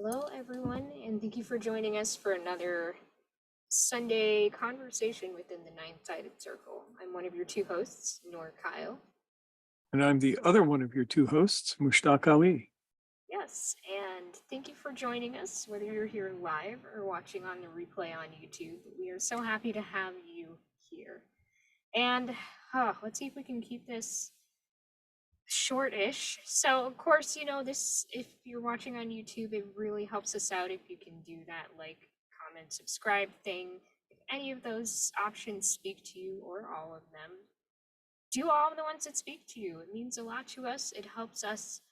Hello, everyone, and thank you for joining us for another Sunday conversation within the Nine-Sided Circle. I'm one of your two hosts, Noor Kyle. And I'm the other one of your two hosts, Mushtaq Ali. Yes, and thank you for joining us, whether you're here live or watching on the replay on YouTube. We are so happy to have you here. And let's see if we can keep this short-ish. So of course, this, if you're watching on YouTube, it really helps us out if you can do that like, comment, subscribe thing. If any of those options speak to you, or all of them, do all of the ones that speak to you. It means a lot to us. It helps us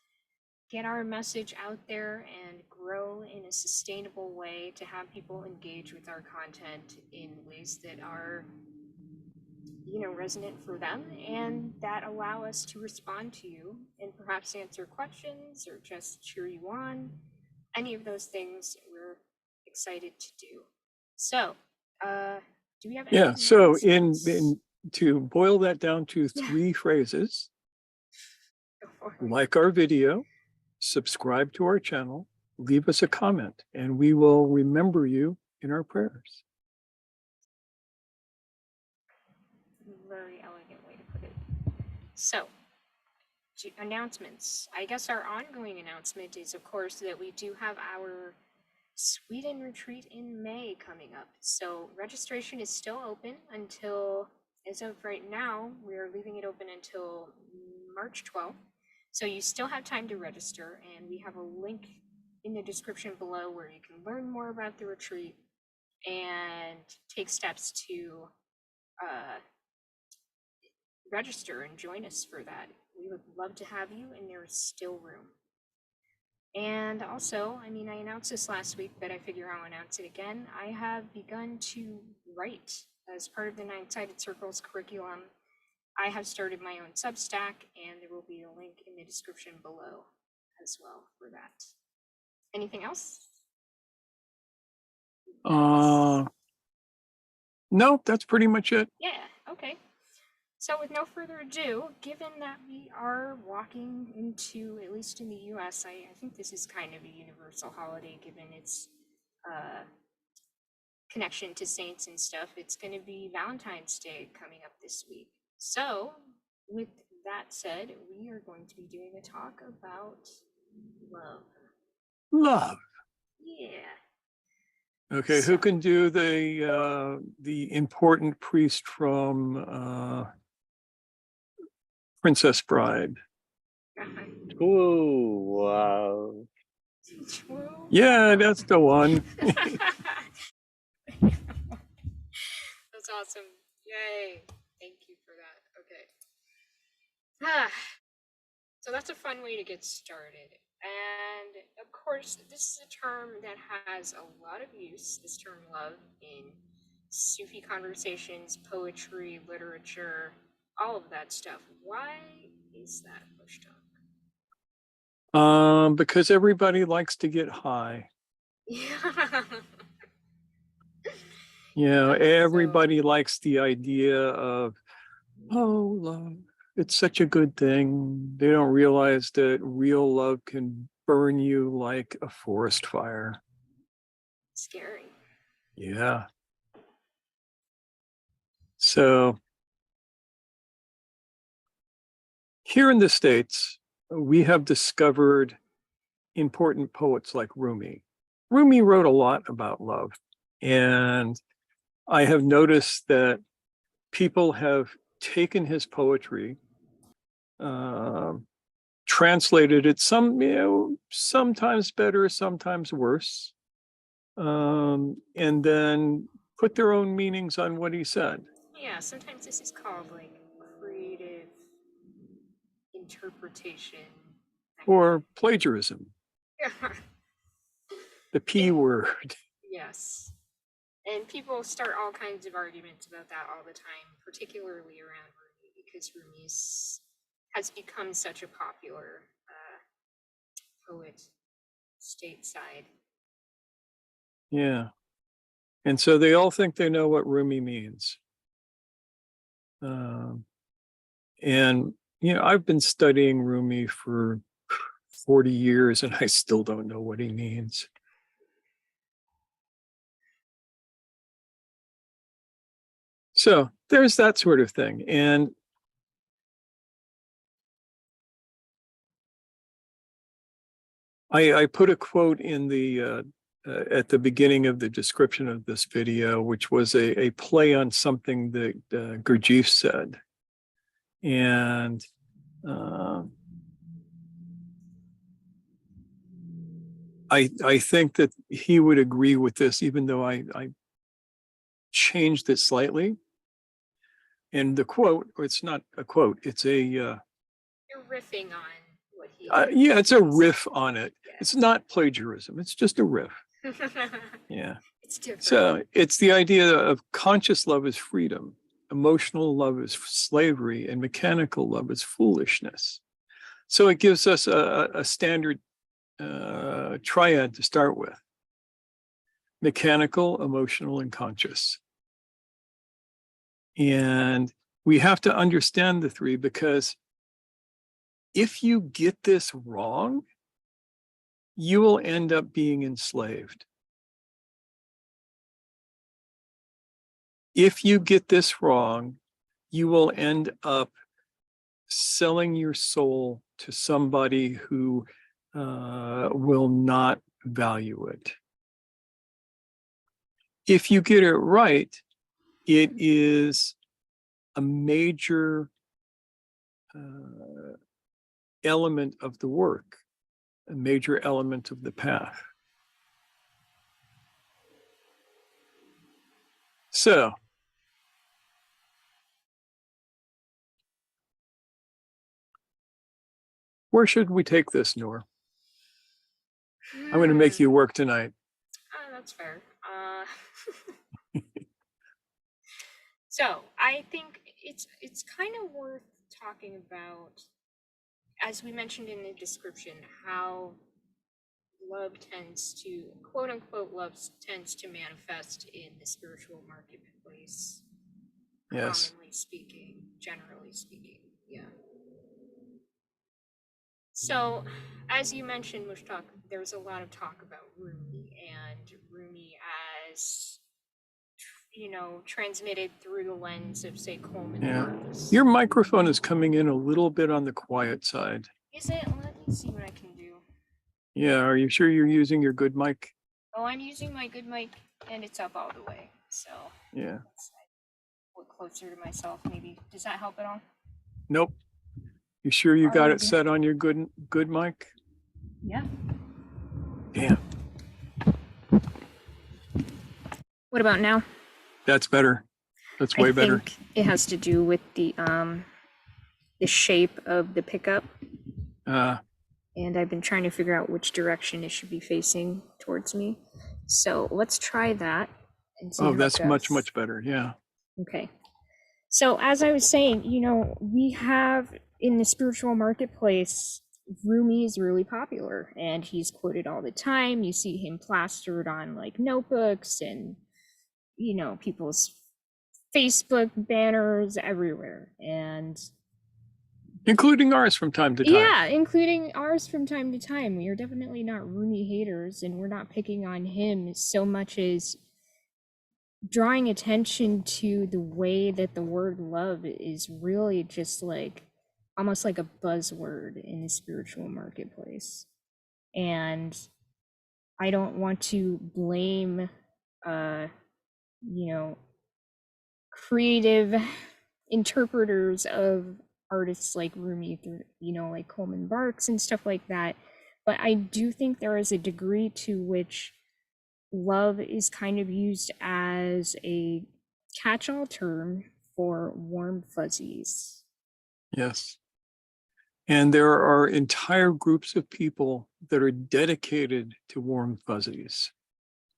get our message out there and grow in a sustainable way to have people engage with our content in ways that are resonant for them and that allow us to respond to you and perhaps answer questions or just cheer you on. Any of those things we're excited to do. So, do we have any? Yeah, so in to boil that down to three phrases, like our video, subscribe to our channel, leave us a comment, and we will remember you in our prayers. Very elegant way to put it. So, announcements. I guess our ongoing announcement is, of course, that we do have our Sweden retreat in May coming up. So registration is still open until, as of right now, we are leaving it open until March 12th. So you still have time to register, and we have a link in the description below where you can learn more about the retreat and take steps to register and join us for that. We would love to have you, and there's still room. And also, I announced this last week, but I figure I'll announce it again. I have begun to write as part of the Nine-Sided Circle's curriculum. I have started my own Substack, and there will be a link in the description below as well for that. Anything else? No, that's pretty much it. Yeah, okay. So with no further ado, given that we are walking into, at least in the US, I think this is kind of a universal holiday given its connection to saints and stuff. It's going to be Valentine's Day coming up this week. So with that said, we are going to be doing a talk about love. Love. Yeah. Okay, who can do the important priest from Princess Bride? True love. True. Yeah, that's the one. That's awesome. Yay. Thank you for that. Okay. So that's a fun way to get started. And of course, this is a term that has a lot of use, this term love, in Sufi conversations, poetry, literature, all of that stuff. Why is that, Mushtaq? Because everybody likes to get high. Yeah. Everybody likes the idea of, oh, love. It's such a good thing. They don't realize that real love can burn you like a forest fire. Scary. Yeah. So here in the States, we have discovered important poets like Rumi. Rumi wrote a lot about love. And I have noticed that people have taken his poetry, translated it sometimes better, sometimes worse, and then put their own meanings on what he said. Yeah, sometimes this is called like creative interpretation. Or plagiarism. The P word. Yes. And people start all kinds of arguments about that all the time, particularly around Rumi, because Rumi has become such a popular poet stateside. Yeah. And so they all think they know what Rumi means. And, I've been studying Rumi for 40 years and I still don't know what he means. So there's that sort of thing. And I put a quote in the at the beginning of the description of this video, which was a play on something that Gurdjieff said. And I think that he would agree with this, even though I changed it slightly. And the quote, or it's not a quote, it's a You're riffing on what he yeah, it's a riff on it. Yes. It's not plagiarism, it's just a riff. Yeah. It's different. So it's the idea of conscious love is freedom, emotional love is slavery, and mechanical love is foolishness. So it gives us a standard triad to start with: mechanical, emotional, and conscious. And we have to understand the three, because if you get this wrong, you will end up being enslaved. If you get this wrong, you will end up selling your soul to somebody who will not value it. If you get it right, it is a major element of the work, a major element of the path. So, where should we take this, Noor? I'm going to make you work tonight. That's fair. So I think it's kind of worth talking about, as we mentioned in the description, how love tends to, quote unquote, love tends to manifest in the spiritual marketplace. Yes. Commonly speaking, generally speaking, yeah. So, as you mentioned, Mushtaq, there's a lot of talk about Rumi, and Rumi as, transmitted through the lens of, say, Coleman Burns. Your microphone is coming in a little bit on the quiet side. Is it? Let me see what I can do. Yeah, are you sure you're using your good mic? Oh, I'm using my good mic, and it's up all the way, so. Yeah. Let's look closer to myself, maybe. Does that help at all? Nope. You sure you got it set on your good mic? Yeah. Damn. What about now? That's better. That's way better. I think it has to do with the shape of the pickup. And I've been trying to figure out which direction it should be facing towards me. So let's try that and see. Oh, that's much, much better. Yeah. Okay. So as I was saying, we have in the spiritual marketplace, Rumi is really popular and he's quoted all the time. You see him plastered on like notebooks and, people's Facebook banners everywhere. And including ours from time to time. Yeah, including ours from time to time. We are definitely not Rumi haters, and we're not picking on him so much as drawing attention to the way that the word love is really just like almost like a buzzword in the spiritual marketplace. And I don't want to blame creative interpreters of artists like Rumi, like Coleman Barks and stuff like that. But I do think there is a degree to which love is kind of used as a catch-all term for warm fuzzies. Yes. And there are entire groups of people that are dedicated to warm fuzzies.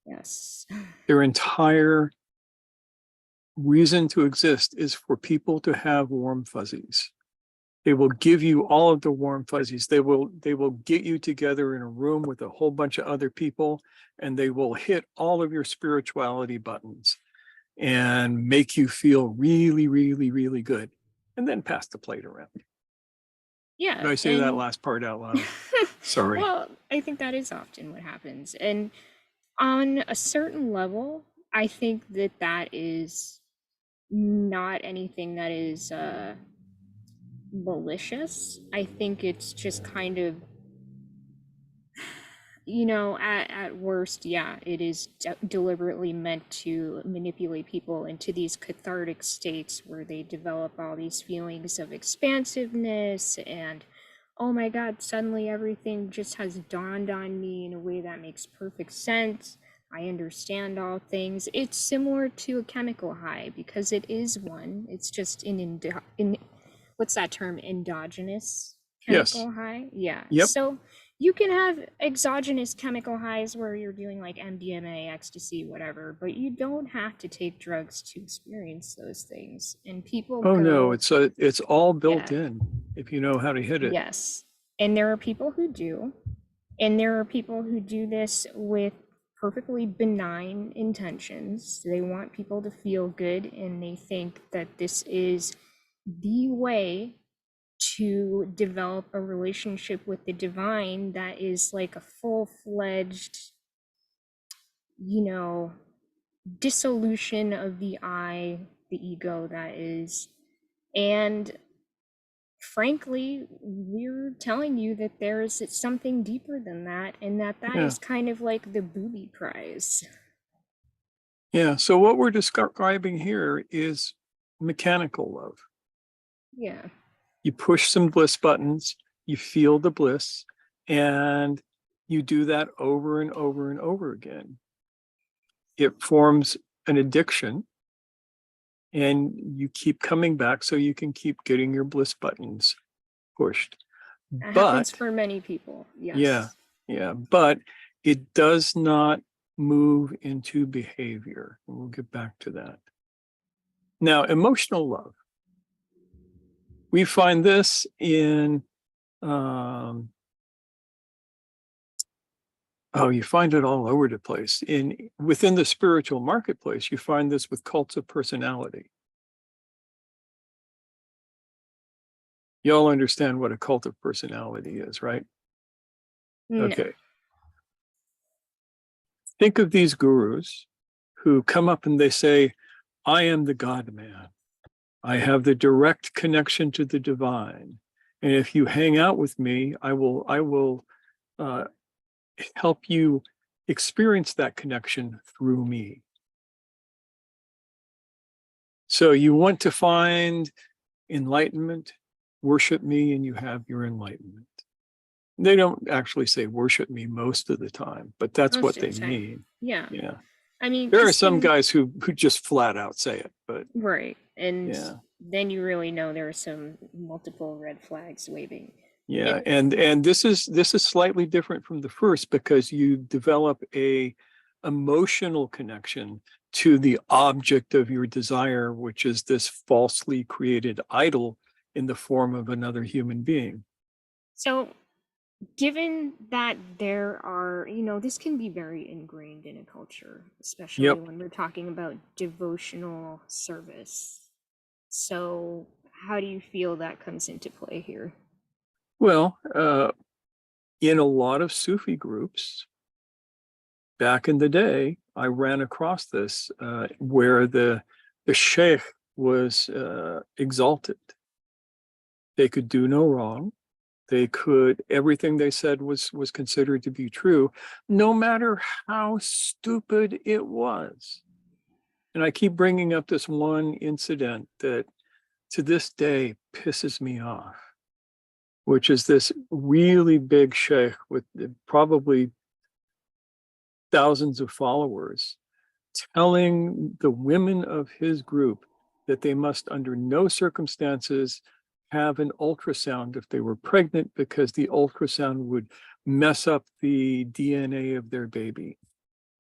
Yes. Their entire reason to exist is for people to have warm fuzzies. They will give you all of the warm fuzzies. They will get you together in a room with a whole bunch of other people, and they will hit all of your spirituality buttons and make you feel really, really, really good, and then pass the plate around. Yeah. Did I say that last part out loud? Sorry. Well, I think that is often what happens. And on a certain level, I think that is not anything that is malicious. I think it's just kind of, at worst, yeah, it is deliberately meant to manipulate people into these cathartic states where they develop all these feelings of expansiveness and, oh my God, suddenly everything just has dawned on me in a way that makes perfect sense. I understand all things. It's similar to a chemical high because it is one. It's just in what's that term? Endogenous Yes. chemical high? Yeah. Yep. So you can have exogenous chemical highs where you're doing like MDMA, ecstasy, whatever, but you don't have to take drugs to experience those things. And people Oh no, go, it's all built yeah, in if you know how to hit it. yes. And there are people who do, and there are people who do this with perfectly benign intentions. They want people to feel good, and they think that this is the way to develop a relationship with the divine that is like a full-fledged, you know, dissolution of the I, the ego that is. And frankly, we're telling you that there's something deeper than that, and that Yeah. is kind of like the booby prize. Yeah. So what we're describing here is mechanical love. Yeah. You push some bliss buttons, you feel the bliss, and you do that over and over and over again. It forms an addiction, and you keep coming back so you can keep getting your bliss buttons pushed. That happens But for many people. yeah, Yes. yeah, but it does not move into behavior. And we'll get back to that. Now, emotional love. We find this in, you find it all over the place. Within the spiritual marketplace, you find this with cults of personality. You all understand what a cult of personality is, right? No. Okay. Think of these gurus who come up and they say, I am the God man. I have the direct connection to the divine. And if you hang out with me, I will help you experience that connection through me. So you want to find enlightenment, worship me, and you have your enlightenment. They don't actually say worship me most of the time, but that's Most what of they the time. mean. Yeah. Yeah. I mean, There are just some guys who just flat out say it, but right. And yeah. then you really know there are some multiple red flags waving. Yeah, and this is slightly different from the first because you develop a emotional connection to the object of your desire, which is this falsely created idol in the form of another human being. So, given that there are, this can be very ingrained in a culture, especially Yep. when we're talking about devotional service. So, how do you feel that comes into play here? Well, in a lot of Sufi groups, back in the day, I ran across this where the sheikh was exalted. They could do no wrong. Everything they said was considered to be true, no matter how stupid it was. And I keep bringing up this one incident that to this day pisses me off, which is this really big sheikh with probably thousands of followers telling the women of his group that they must under no circumstances have an ultrasound if they were pregnant because the ultrasound would mess up the DNA of their baby.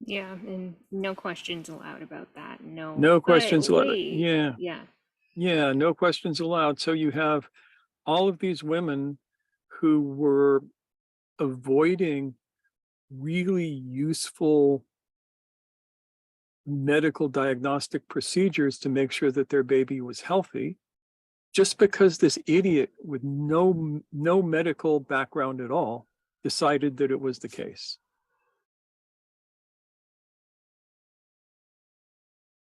Yeah, and no questions allowed about that. No, No but questions allowed. wait, Yeah, yeah. yeah, no questions allowed. So you have all of these women who were avoiding really useful medical diagnostic procedures to make sure that their baby was healthy, just because this idiot with no medical background at all decided that it was the case.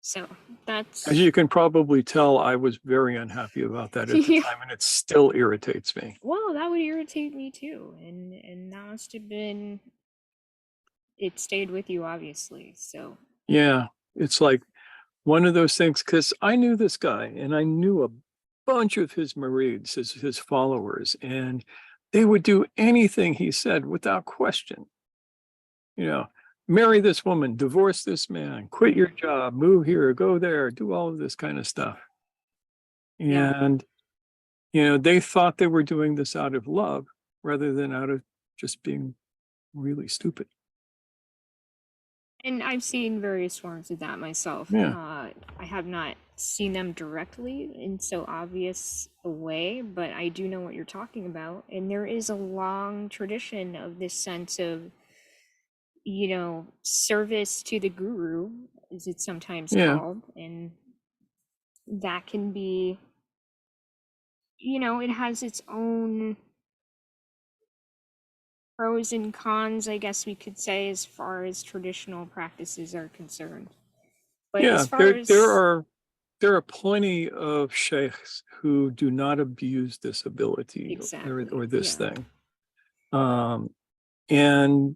So that's As you can probably tell, I was very unhappy about that at the yeah. time, and it still irritates me. Well, that would irritate me too, and that must have been, it stayed with you obviously. So Yeah, it's like one of those things, because I knew this guy and I knew a bunch of his murids, his followers, and they would do anything he said without question. You know, marry this woman, divorce this man, quit your job, move here, go there, do all of this kind of stuff. yeah. And, they thought they were doing this out of love rather than out of just being really stupid. And I've seen various forms of that myself. Yeah. I have not seen them directly in so obvious a way, but I do know what you're talking about. And there is a long tradition of this sense of, service to the guru, as it's sometimes Yeah. called. And that can be, it has its own pros and cons, I guess we could say, as far as traditional practices are concerned. But Yeah. as far as There are plenty of sheikhs who do not abuse this ability exactly, or this yeah. thing. And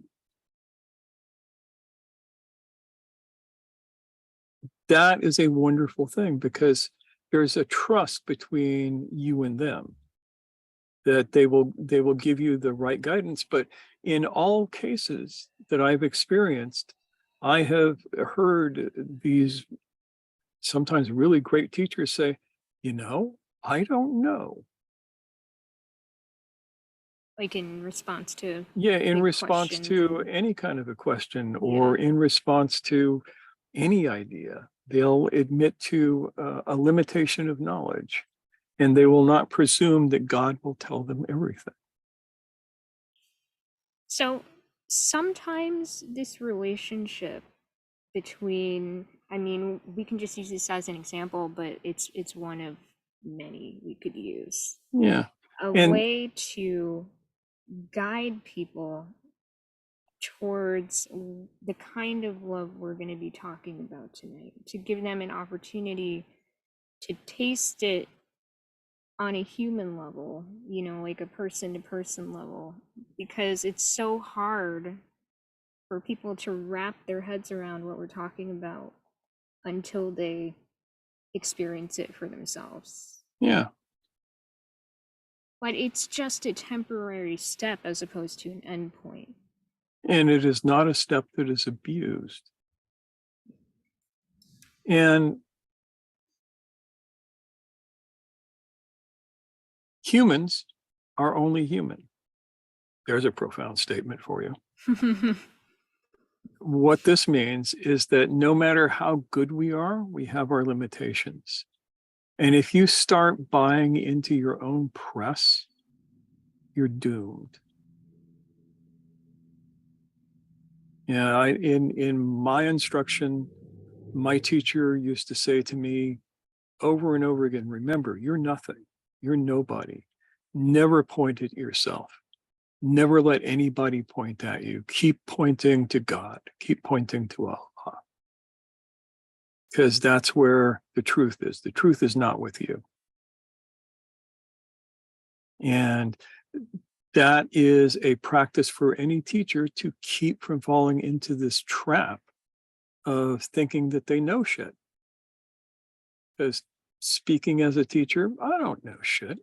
that is a wonderful thing, because there's a trust between you and them that they will give you the right guidance. But in all cases that I've experienced, I have heard these sometimes really great teachers say, I don't know. Like in response to Yeah, in big response questions. to any kind of a question, or in response to any idea, they'll admit to a limitation of knowledge, and they will not presume that God will tell them everything. So sometimes this relationship between, I mean, we can just use this as an example, but it's one of many we could use. Yeah. A And way to guide people towards the kind of love we're going to be talking about tonight, to give them an opportunity to taste it on a human level, like a person to person level, because it's so hard for people to wrap their heads around what we're talking about until they experience it for themselves. yeah, But it's just a temporary step as opposed to an endpoint. and it is not a step that is abused. And humans are only human. There's a profound statement for you. What this means is that no matter how good we are, we have our limitations. And if you start buying into your own press, you're doomed. Yeah, in my instruction, my teacher used to say to me over and over again, remember, you're nothing. You're nobody. Never point at yourself. Never let anybody point at you. Keep pointing to God. Keep pointing to Allah. Because that's where the truth is. The truth is not with you. And that is a practice for any teacher to keep from falling into this trap of thinking that they know shit. Because speaking as a teacher, I don't know shit.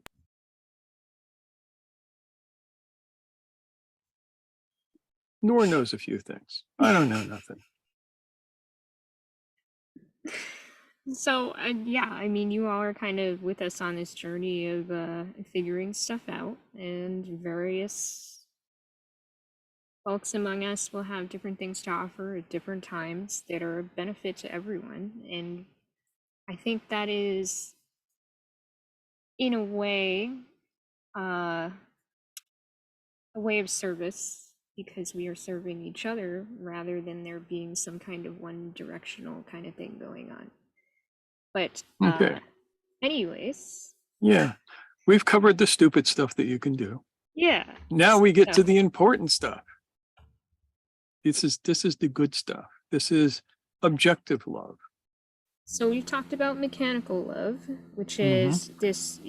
Nor knows a few things. I don't know nothing. So, yeah, I mean, you all are kind of with us on this journey of figuring stuff out, and various folks among us will have different things to offer at different times that are a benefit to everyone. And I think that is, in uh, a way of service, because we are serving each other rather than there being some kind of one directional kind of thing going on. But Okay. anyways, Yeah. We've covered the stupid stuff that you can do. yeah. Now we get to So, the important stuff. This is the good stuff. This is objective love. So we've talked about mechanical love, which Hmm. is this,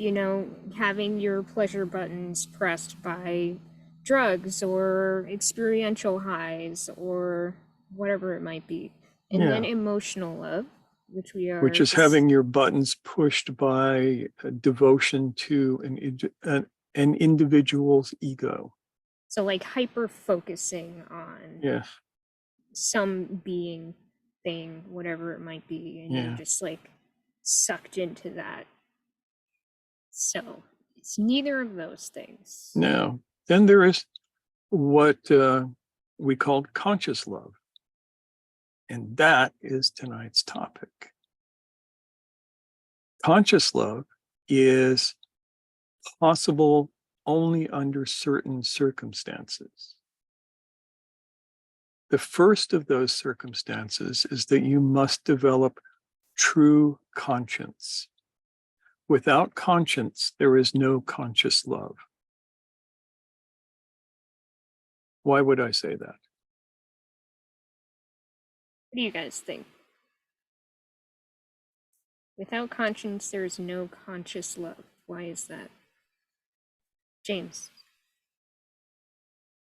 having your pleasure buttons pressed by drugs or experiential highs or whatever it might be. And then Yeah, emotional love, which we which are is just having your buttons pushed by devotion to an individual's ego. so like hyper focusing on Yes, some being, thing, whatever it might be, and you're yeah. just like sucked into that. So it's neither of those things. Now, then there is what we called conscious love. And that is tonight's topic. Conscious love is possible only under certain circumstances. The first of those circumstances is that you must develop true conscience. Without conscience, there is no conscious love. Why would I say that? What do you guys think? Without conscience, there is no conscious love. Why is that? James.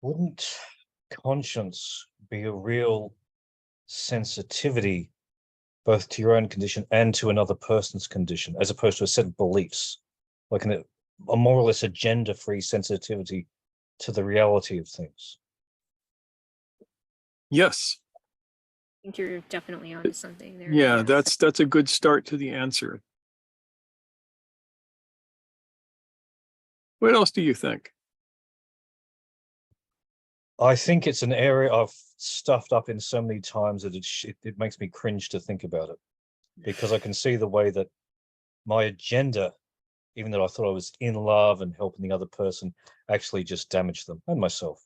Wouldn't conscience be a real sensitivity both to your own condition and to another person's condition, as opposed to a set of beliefs, like a more or less agenda-free sensitivity to the reality of things? Yes. I think you're definitely onto something there. Yeah, that's a good start to the answer. What else do you think? I think it's an area I've stuffed up in so many times that it makes me cringe to think about it, because I can see the way that my agenda, even though I thought I was in love and helping the other person, actually just damaged them and myself.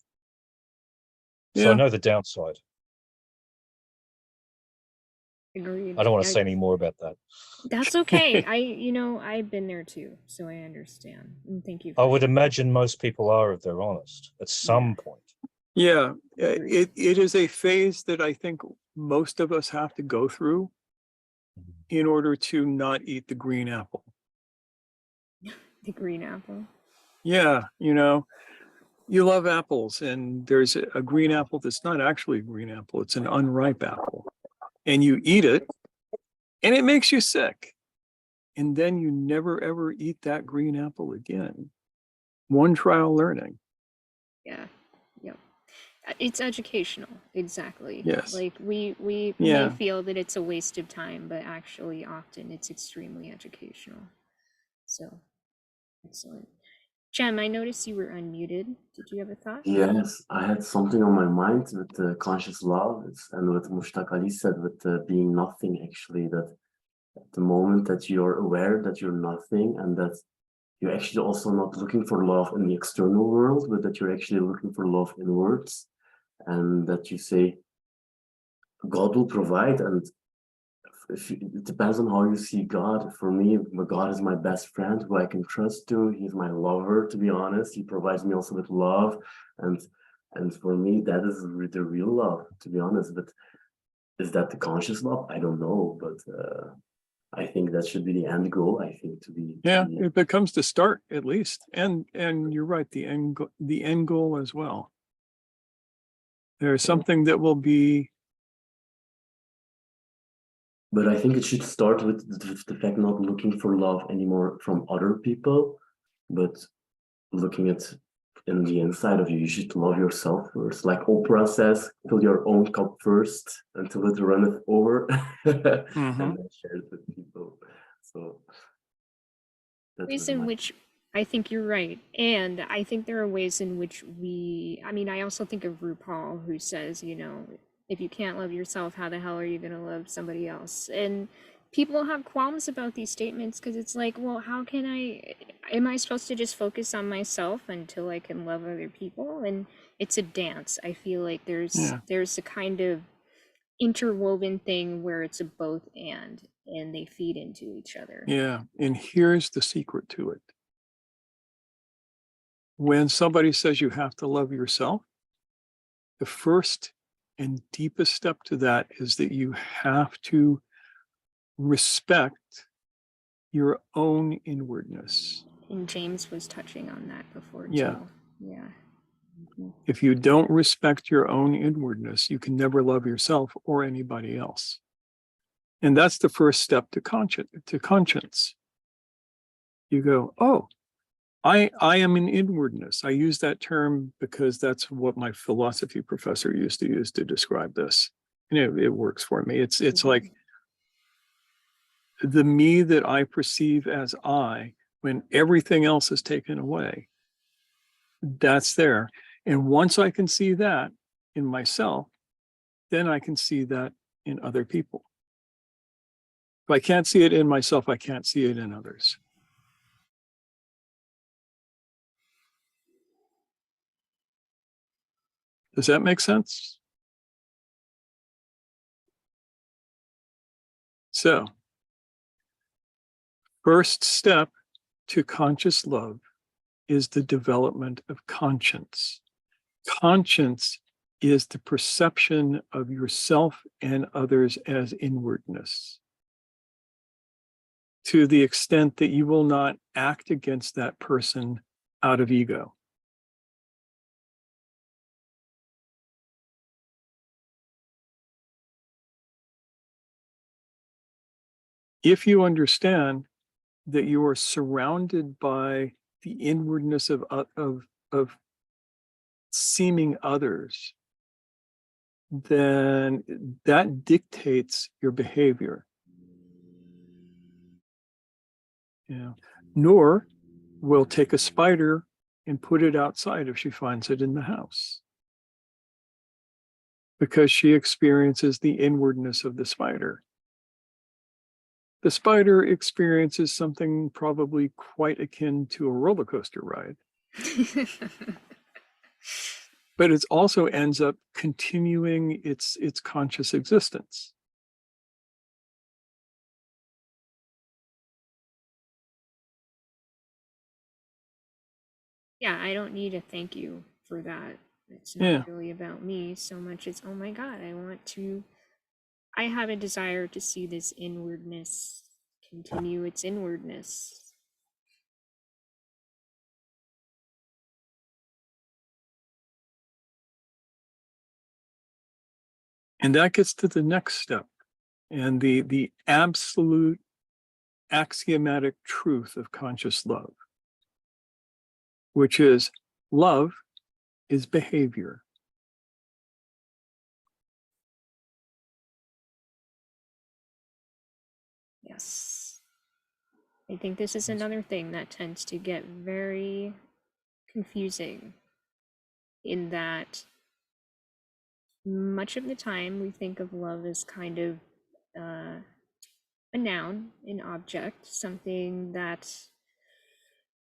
So I know the downside. Agreed. I don't want to say any more about that. That's okay. I've been there too, so I understand. And thank you. I would imagine most people are, if they're honest, at some point. Yeah, it is a phase that I think most of us have to go through in order to not eat the green apple. The green apple. Yeah, you love apples, and there's a green apple that's not actually a green apple, it's an unripe apple. And you eat it, and it makes you sick. And then you never ever eat that green apple again. One trial learning. Yeah. Yep. It's educational, exactly. Yes. Like we may feel that it's a waste of time, but actually often it's extremely educational. So excellent. Jem, I noticed you were unmuted. Did you have a thought? Yes, I had something on my mind with the conscious love and what Mushtaq Ali said with being nothing, actually, that at the moment that you're aware that you're nothing and that you're actually also not looking for love in the external world, but that you're actually looking for love inwards, and that you say, God will provide. And it depends on how you see God. For me, God is my best friend who I can trust to. He's my lover, to be honest. He provides me also with love. And for me, that is the real love, to be honest. But is that the conscious love? I don't know. But I think that should be the end goal, I think, to be. It becomes the start, at least. And you're right, the end goal as well. There's something that will be. But I think it should start with the fact not looking for love anymore from other people, but looking at in the inside of you. You should love yourself first. Like Oprah says, fill your own cup first until it runneth over, and then share it with people. So ways in which I think you're right. And I think there are ways in which I also think of RuPaul, who says, if you can't love yourself, how the hell are you going to love somebody else? And people have qualms about these statements because it's like, well, am I supposed to just focus on myself until I can love other people? And it's a dance. I feel like there's a kind of interwoven thing where it's a both and they feed into each other. Yeah, and here's the secret to it. When somebody says you have to love yourself, the first and deepest step to that is that you have to respect your own inwardness. And James was touching on that before Yeah. too. Yeah. If you don't respect your own inwardness, you can never love yourself or anybody else. And that's the first step to conscience. You go, oh, I am an inwardness. I use that term because that's what my philosophy professor used to use to describe this. And it works for me. It's like the me that I perceive as I, when everything else is taken away, that's there. And once I can see that in myself, then I can see that in other people. If I can't see it in myself, I can't see it in others. Does that make sense? So, first step to conscious love is the development of conscience. Conscience is the perception of yourself and others as inwardness, to the extent that you will not act against that person out of ego. If you understand that you are surrounded by the inwardness of seeming others, then that dictates your behavior. Noor will take a spider and put it outside if she finds it in the house, because she experiences the inwardness of the spider. The spider experiences something probably quite akin to a roller coaster ride, but it also ends up continuing its conscious existence. Yeah, I don't need a thank you for that. It's not really about me so much as, oh my God, I have a desire to see this inwardness continue its inwardness. And that gets to the next step, and the absolute axiomatic truth of conscious love, which is love is behavior. Yes. I think this is another thing that tends to get very confusing, in that much of the time we think of love as kind of a noun, an object, something that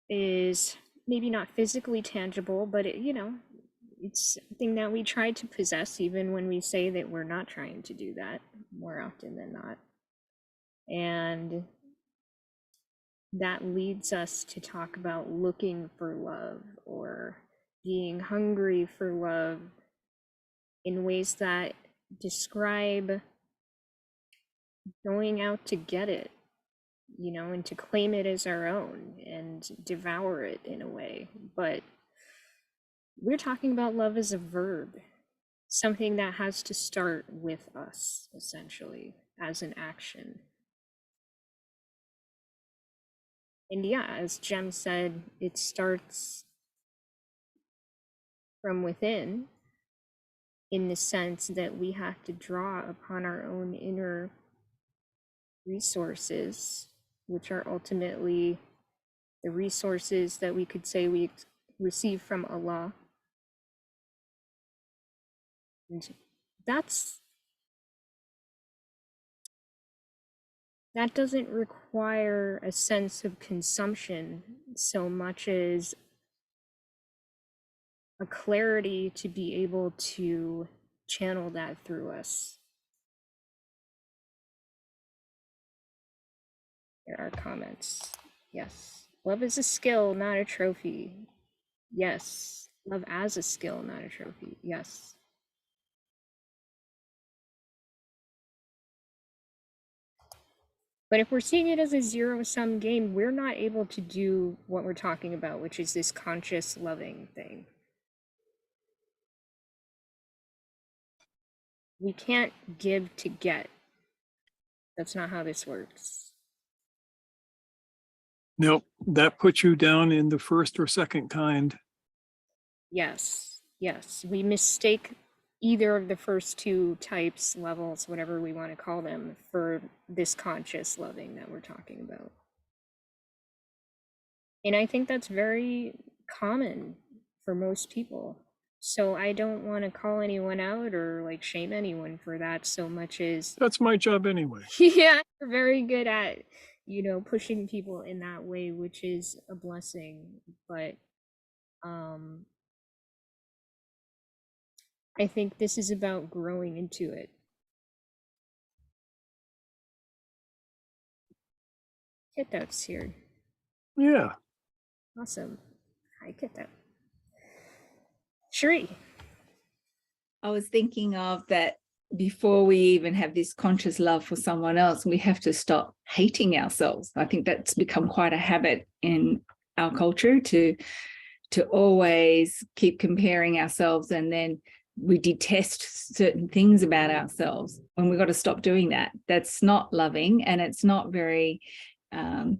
is maybe not physically tangible, but it's something that we try to possess, even when we say that we're not trying to do that, more often than not. And that leads us to talk about looking for love or being hungry for love in ways that describe going out to get it, and to claim it as our own and devour it in a way. But we're talking about love as a verb, something that has to start with us, essentially, as an action. And yeah, as Jem said, it starts from within, in the sense that we have to draw upon our own inner resources, which are ultimately the resources that we could say we receive from Allah. And that doesn't require a sense of consumption so much as a clarity to be able to channel that through us. There are comments. Yes. Love is a skill, not a trophy. Yes. Love as a skill, not a trophy. Yes. But if we're seeing it as a zero-sum game, we're not able to do what we're talking about, which is this conscious loving thing. We can't give to get. That's not how this works. Nope, that puts you down in the first or second kind. Yes, yes. We mistake either of the first two types, levels, whatever we want to call them, for this conscious loving that we're talking about. And I think that's very common for most people. So I don't want to call anyone out or like shame anyone for that so much as That's my job anyway. yeah, you're very good at, you know, pushing people in that way, which is a blessing. But I think this is about growing into it. Kit Out's here. Yeah. Awesome. Hi, Kit Out. Shri. I was thinking of that before we even have this conscious love for someone else, we have to stop hating ourselves. I think that's become quite a habit in our culture to always keep comparing ourselves, and then we detest certain things about ourselves. And we've got to stop doing that. That's not loving, and it's not very a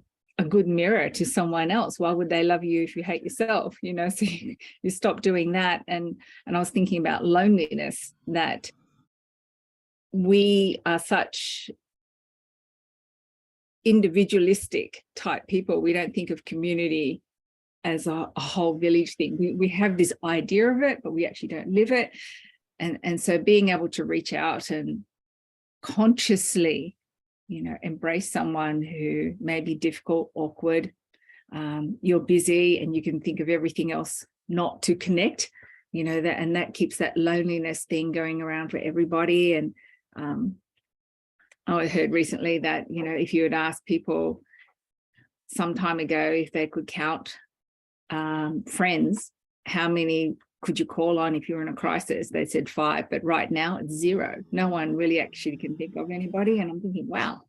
good mirror to someone else. Why would they love you if you hate yourself? You know, so you stop doing that. And I was thinking about loneliness, that we are such individualistic type people. We don't think of community as a whole village thing. We have this idea of it, but we actually don't live it. And so being able to reach out and consciously, you know, embrace someone who may be difficult, awkward, you're busy and you can think of everything else not to connect, you know, that keeps that loneliness thing going around for everybody. And I heard recently that, you know, if you had asked people some time ago if they could count friends, how many could you call on if you're in a crisis? They said 5, but right now it's 0. No one really actually can think of anybody. And I'm thinking, wow,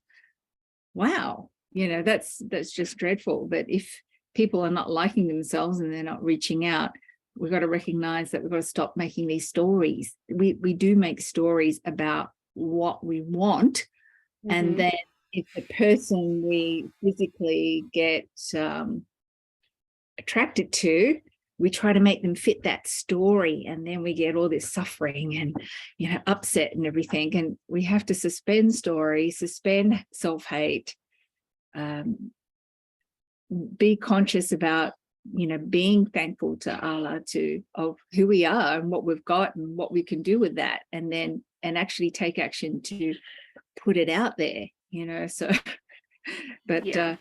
you know, that's just dreadful. But if people are not liking themselves and they're not reaching out, we've got to recognize that we've got to stop making these stories. We do make stories about what we want. Mm-hmm. And then if the person we physically get attracted to, we try to make them fit that story, and then we get all this suffering and, you know, upset and everything. And we have to suspend stories, suspend self-hate, be conscious about, you know, being thankful to Allah of who we are and what we've got and what we can do with that, and then actually take action to put it out there, you know. So but yeah.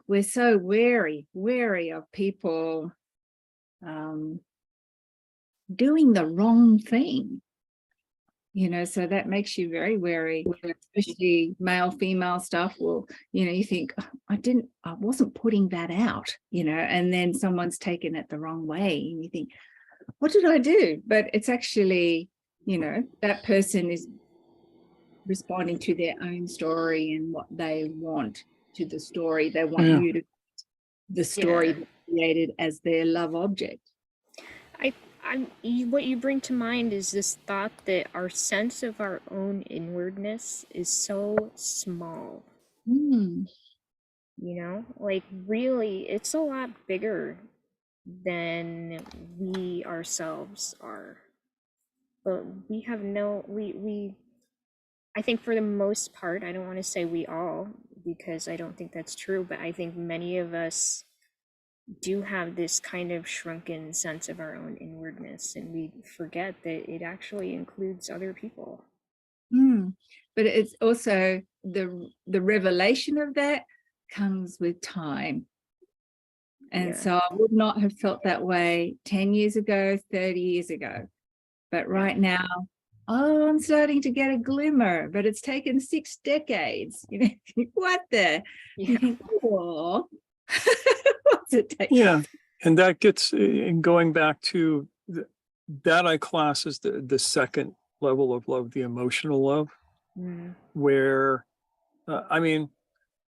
We're so wary of people doing the wrong thing, you know, so that makes you very wary, especially male female stuff. Well, you know, you think, I wasn't putting that out, you know, and then someone's taken it the wrong way and you think, what did I do? But it's actually, you know, that person is responding to their own story and what they want to the story. They want you to the story created as their love object. What you bring to mind is this thought that our sense of our own inwardness is so small. You know, like really, it's a lot bigger than we ourselves are. But we have I think for the most part, I don't want to say we all, because I don't think that's true, but I think many of us do have this kind of shrunken sense of our own inwardness, and we forget that it actually includes other people. But it's also the revelation of that comes with time. And so I would not have felt that way 10 years ago, 30 years ago. But right now, I'm starting to get a glimmer, but it's taken 6 decades. You know, what the? You think, whoa. What's it take? Yeah, and that gets in going back to that I class as the second level of love, the emotional love, where I mean,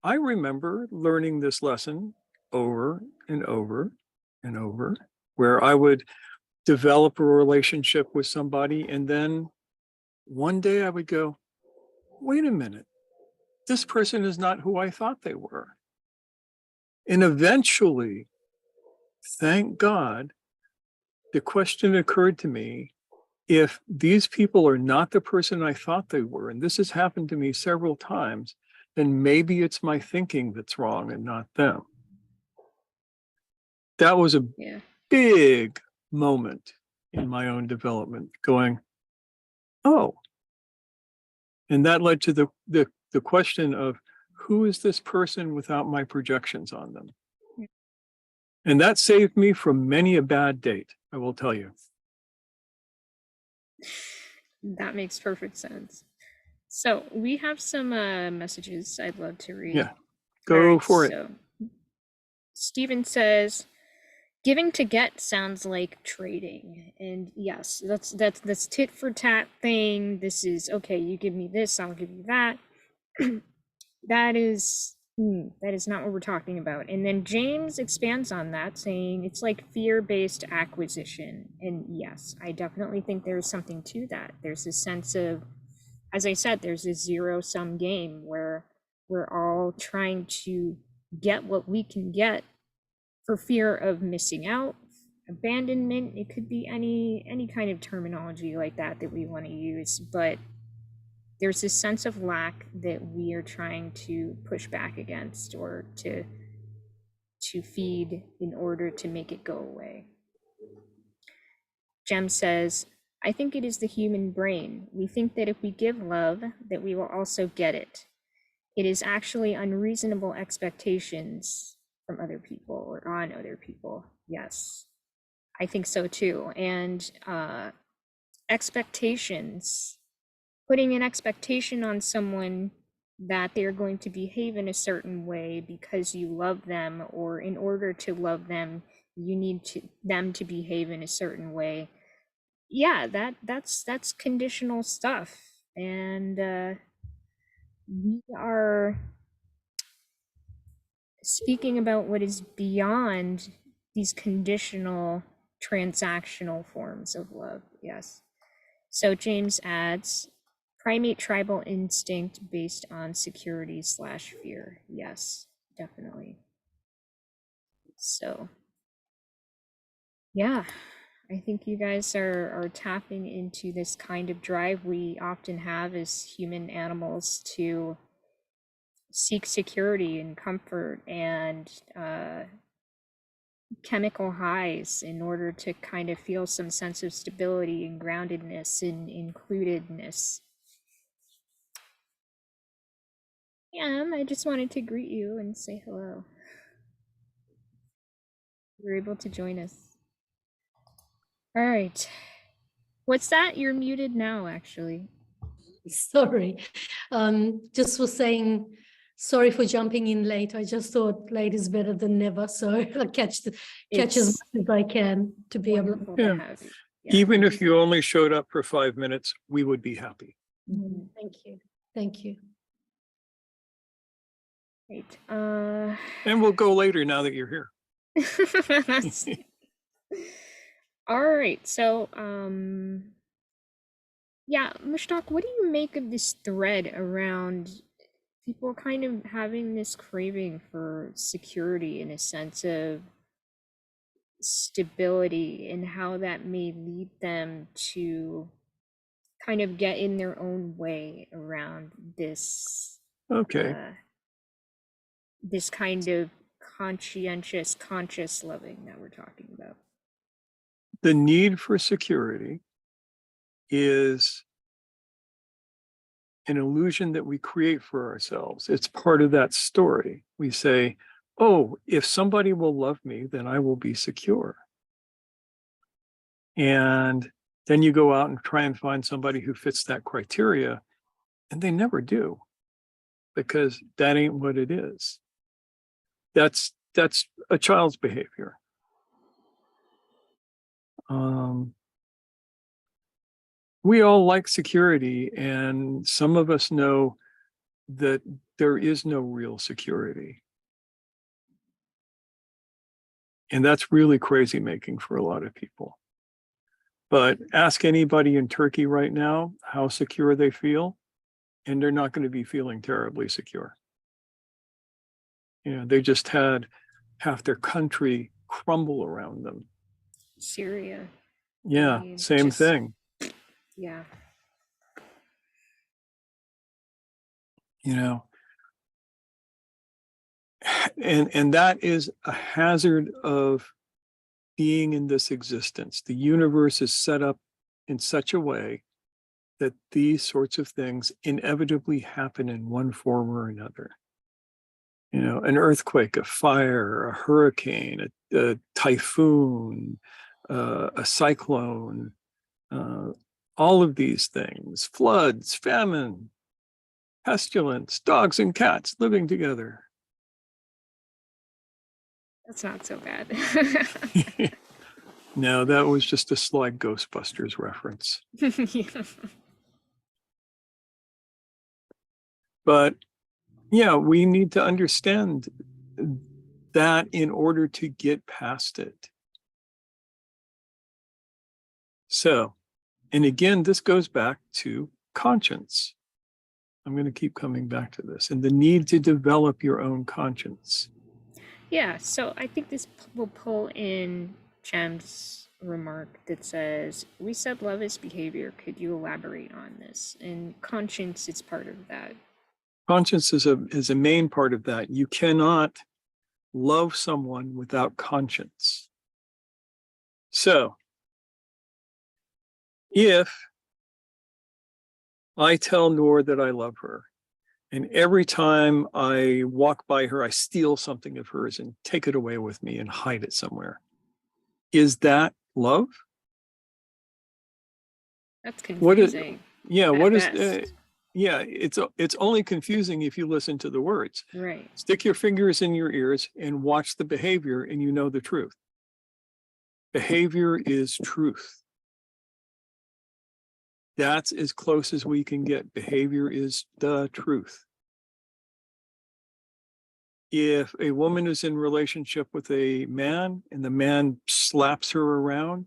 I remember learning this lesson over and over and over, where I would develop a relationship with somebody, and then one day I would go, wait a minute, this person is not who I thought they were. And eventually, thank God, the question occurred to me, if these people are not the person I thought they were, and this has happened to me several times, then maybe it's my thinking that's wrong and not them. That was a Yeah. big moment in my own development, going, oh. And that led to the question of, who is this person without my projections on them? And that saved me from many a bad date, I will tell you. That makes perfect sense. So we have some messages I'd love to read. Yeah, go for it. So Stephen says, giving to get sounds like trading. And yes, that's tit for tat thing. This is, okay, you give me this, I'll give you that. That is not what we're talking about. And then James expands on that, saying it's like fear-based acquisition. And yes, I definitely think there's something to that. There's a sense of, as I said, there's a zero-sum game where we're all trying to get what we can get for fear of missing out, abandonment. It could be any kind of terminology like that we want to use, but there's this sense of lack that we are trying to push back against, or to feed in order to make it go away. Jem says, I think it is the human brain. We think that if we give love, that we will also get it. It is actually unreasonable expectations from other people or on other people. Yes, I think so too. And expectations, putting an expectation on someone that they're going to behave in a certain way because you love them, or in order to love them, you need them to behave in a certain way. Yeah, that's conditional stuff. And we are speaking about what is beyond these conditional transactional forms of love. Yes. So James adds, primate tribal instinct based on security/fear. Yes, definitely. So yeah, I think you guys are tapping into this kind of drive we often have as human animals to seek security and comfort and chemical highs in order to kind of feel some sense of stability and groundedness and includedness. Yeah, I just wanted to greet you and say hello. You're able to join us. All right. What's that? You're muted now, actually. Sorry. Just was saying, sorry for jumping in late. I just thought late is better than never. So I catch as It's much as I can to be able to. wonderful Yeah. to have you. Yeah. Even if you only showed up for 5 minutes, we would be happy. Thank you. Thank you. Great. And we'll go later now that you're here. All right. So, yeah, Mushtaq, what do you make of this thread around people kind of having this craving for security and a sense of stability, and how that may lead them to kind of get in their own way around this Okay. this kind of conscious loving that we're talking about? The need for security is an illusion that we create for ourselves. It's part of that story. We say, oh, if somebody will love me, then I will be secure. And then you go out and try and find somebody who fits that criteria, and they never do, because that ain't what it is. That's a child's behavior. We all like security, and some of us know that there is no real security. And that's really crazy making for a lot of people. But ask anybody in Turkey right now how secure they feel, and they're not going to be feeling terribly secure. You know, they just had half their country crumble around them. Syria. Yeah, mean, same just- thing. Yeah. You know, and that is a hazard of being in this existence. The universe is set up in such a way that these sorts of things inevitably happen in one form or another. You know, an earthquake, a fire, a hurricane, a typhoon, a cyclone, all of these things, floods, famine, pestilence, dogs and cats living together. That's not so bad. No, that was just a sly Ghostbusters reference. Yeah. But yeah, we need to understand that in order to get past it. So, and again, this goes back to conscience. I'm going to keep coming back to this and the need to develop your own conscience. Yeah, so I think this will pull in Cham's remark that says, we said love is behavior. Could you elaborate on this? And conscience is part of that. Conscience is a main part of that. You cannot love someone without conscience. So, if I tell Noor that I love her, and every time I walk by her, I steal something of hers and take it away with me and hide it somewhere, is that love? That's What is- confusing. Yeah, at what is best. yeah, it's only confusing if you listen to the words. Right. Stick your fingers in your ears and watch the behavior and you know the truth. Behavior is truth. That's as close as we can get. Behavior is the truth. If a woman is in relationship with a man and the man slaps her around,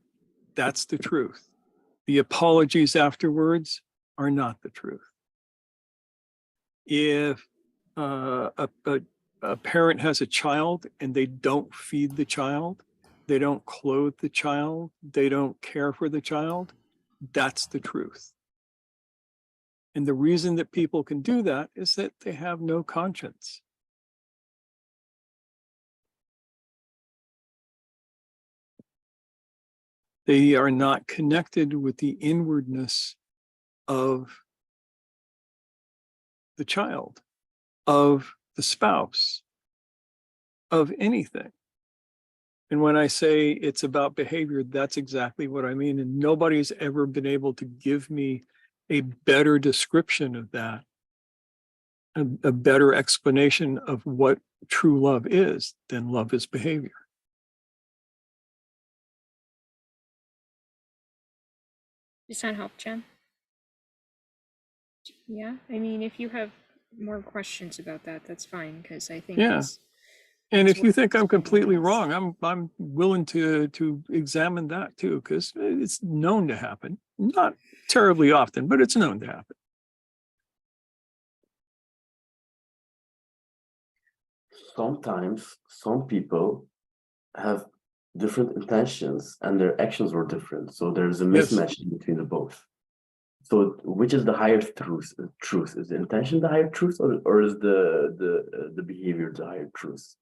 that's the truth. The apologies afterwards are not the truth. If a parent has a child and they don't feed the child, they don't clothe the child, they don't care for the child, that's the truth. And the reason that people can do that is that they have no conscience. They are not connected with the inwardness of the child, of the spouse, of anything. And when I say it's about behavior, that's exactly what I mean. And nobody's ever been able to give me a better description of that, a better explanation of what true love is than love is behavior. Does that help, Cham? Yeah, I mean, if you have more questions about that, that's fine, because I think Yeah. it's And That's if you what think I'm explaining completely is. wrong, I'm willing to examine that too, because it's known to happen. Not terribly often, but it's known to happen. Sometimes some people have different intentions and their actions were different. So there's a Yes. mismatch between the both. So which is the higher truth? Truth is the intention the higher truth, or is the behavior the higher truth?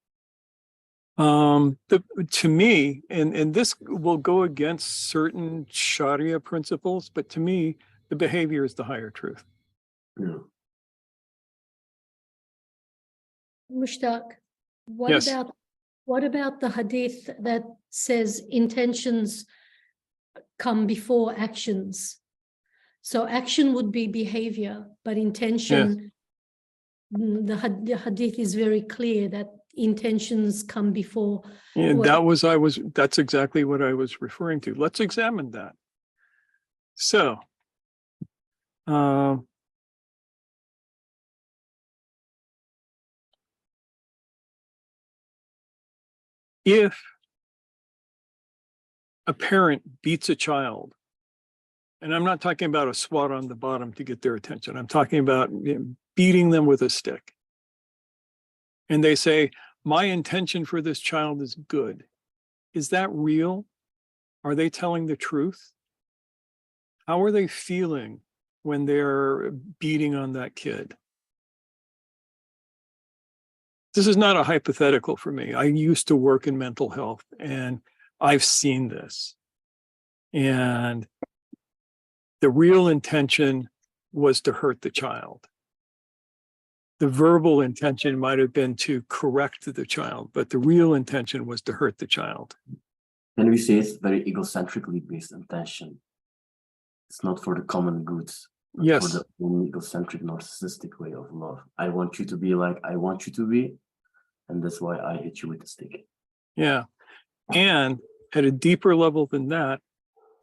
To me, and this will go against certain Sharia principles, but to me, the behavior is the higher truth. Yeah. Mushtaq, Yes. what about the hadith that says intentions come before actions? So action would be behavior, but intention, the hadith is very clear that intentions come before. And Well- that's exactly what I was referring to. Let's examine that. So, if a parent beats a child, and I'm not talking about a swat on the bottom to get their attention, I'm talking about beating them with a stick, and they say, my intention for this child is good. Is that real? Are they telling the truth? How are they feeling when they're beating on that kid? This is not a hypothetical for me. I used to work in mental health, and I've seen this. And the real intention was to hurt the child. The verbal intention might have been to correct the child, but the real intention was to hurt the child. And we say it's very egocentrically based intention. It's not for the common good, but Yes. for the own egocentric, narcissistic way of love. I want you to be like I want you to be, and that's why I hit you with the stick. Yeah. And at a deeper level than that,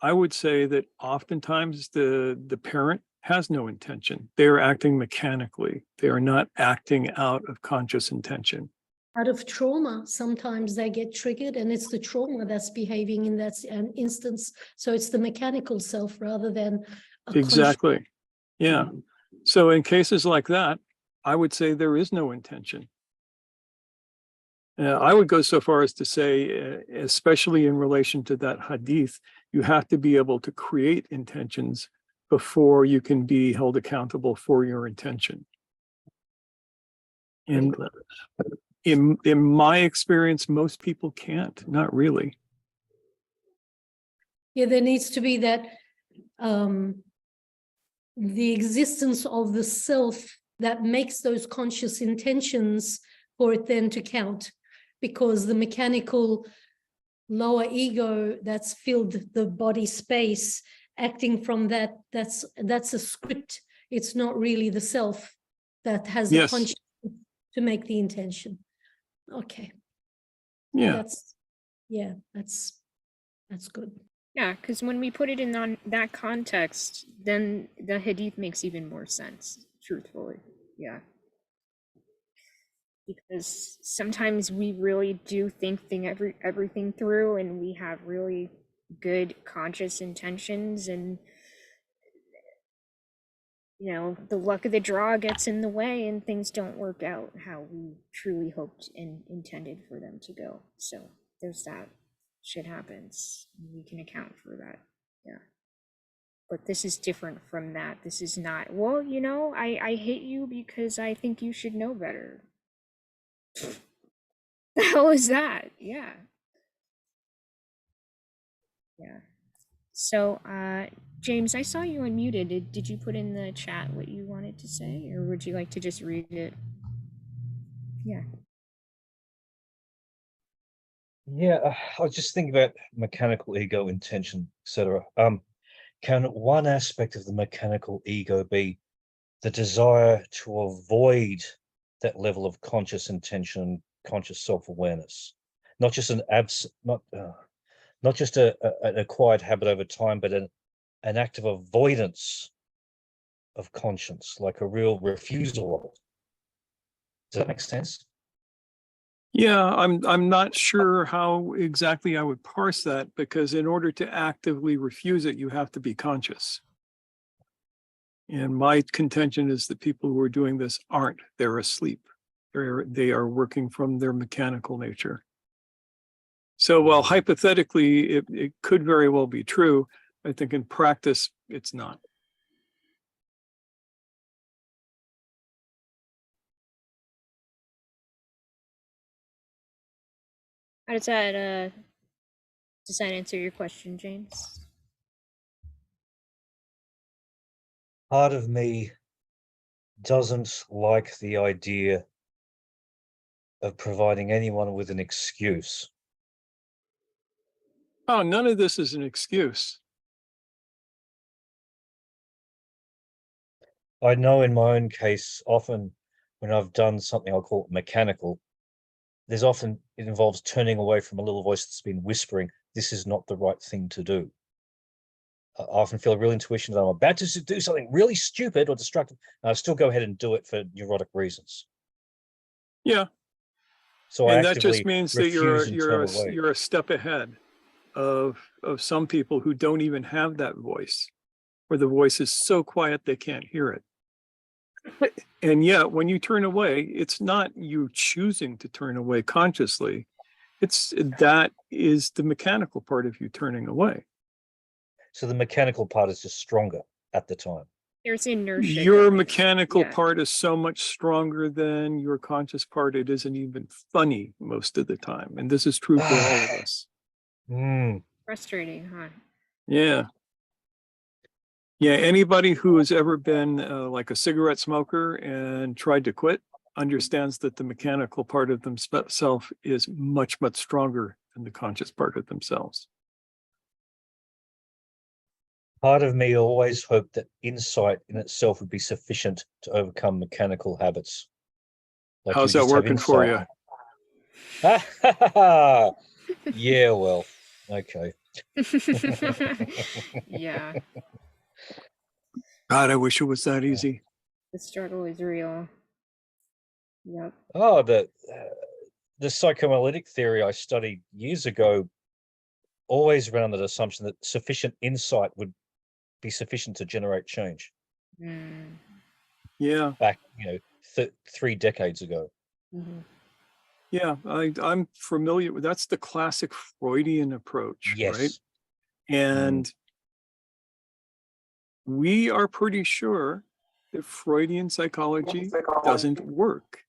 I would say that oftentimes the parent has no intention. They are acting mechanically. They are not acting out of conscious intention. Out of trauma, sometimes they get triggered, and it's the trauma that's behaving in that instance. So it's the mechanical self rather than a Exactly. Yeah. So in cases like that, I would say there is no intention. I would go so far as to say, especially in relation to that hadith, you have to be able to create intentions before you can be held accountable for your intention. And in my experience, most people can't, not really. Yeah, there needs to be that the existence of the self that makes those conscious intentions for it then to count, because the mechanical lower ego that's filled the body space, acting from that, that's a script. It's not really the self that has the Yes. conscious to make the intention. Okay. Yeah. That's good. Yeah, because when we put it in that context, then the hadith makes even more sense, truthfully. Yeah. Because sometimes we really do think everything through, and we have really good conscious intentions, and the luck of the draw gets in the way, and things don't work out how we truly hoped and intended for them to go. So there's that. Shit happens. We can account for that. Yeah. But this is different from that. This is not, well, I hate you because I think you should know better. The hell is that? Yeah. Yeah. So, James, I saw you unmuted. Did you put in the chat what you wanted to say, or would you like to just read it? Yeah. Yeah, I was just thinking about mechanical ego, intention, etc. Can one aspect of the mechanical ego be the desire to avoid that level of conscious intention, conscious self-awareness? Not just an not just an acquired habit over time, but an act of avoidance of conscience, like a real refusal of it. Does that make sense? Yeah, I'm not sure how exactly I would parse that, because in order to actively refuse it, you have to be conscious. And my contention is that people who are doing this aren't. They're asleep. They are working from their mechanical nature. So while hypothetically it could very well be true, I think in practice it's not. How does that answer your question, James? Part of me doesn't like the idea of providing anyone with an excuse. Oh, none of this is an excuse. I know in my own case, often when I've done something I'll call it mechanical, it involves turning away from a little voice that's been whispering, this is not the right thing to do. I often feel a real intuition that I'm about to do something really stupid or destructive, and I still go ahead and do it for neurotic reasons. Yeah. So I And that just actively means that refuse and turn away. you're a step ahead of some people who don't even have that voice, or the voice is so quiet they can't hear it. And yet, when you turn away, it's not you choosing to turn away consciously. That is the mechanical part of you turning away. So the mechanical part is just stronger at the time. There's inertia. Your going on. mechanical Yeah. part is so much stronger than your conscious part. It isn't even funny most of the time. And this is true for all of us. Mm. Frustrating, huh? Yeah. Yeah. Anybody who has ever been like a cigarette smoker and tried to quit understands that the mechanical part of themselves is much, much stronger than the conscious part of themselves. Part of me always hoped that insight in itself would be sufficient to overcome mechanical habits. Like How's that working for you? Yeah, well, okay. Yeah, God, I wish it was that easy. the struggle is real. Yep. Oh, the psychoanalytic theory I studied years ago always ran on that assumption that sufficient insight would be sufficient to generate change. Mm. Yeah. Back, 3 decades ago. Mm-hmm. Yeah, I'm familiar with that's the classic Freudian approach, Yes. right? And we are pretty sure that Freudian psychology doesn't work.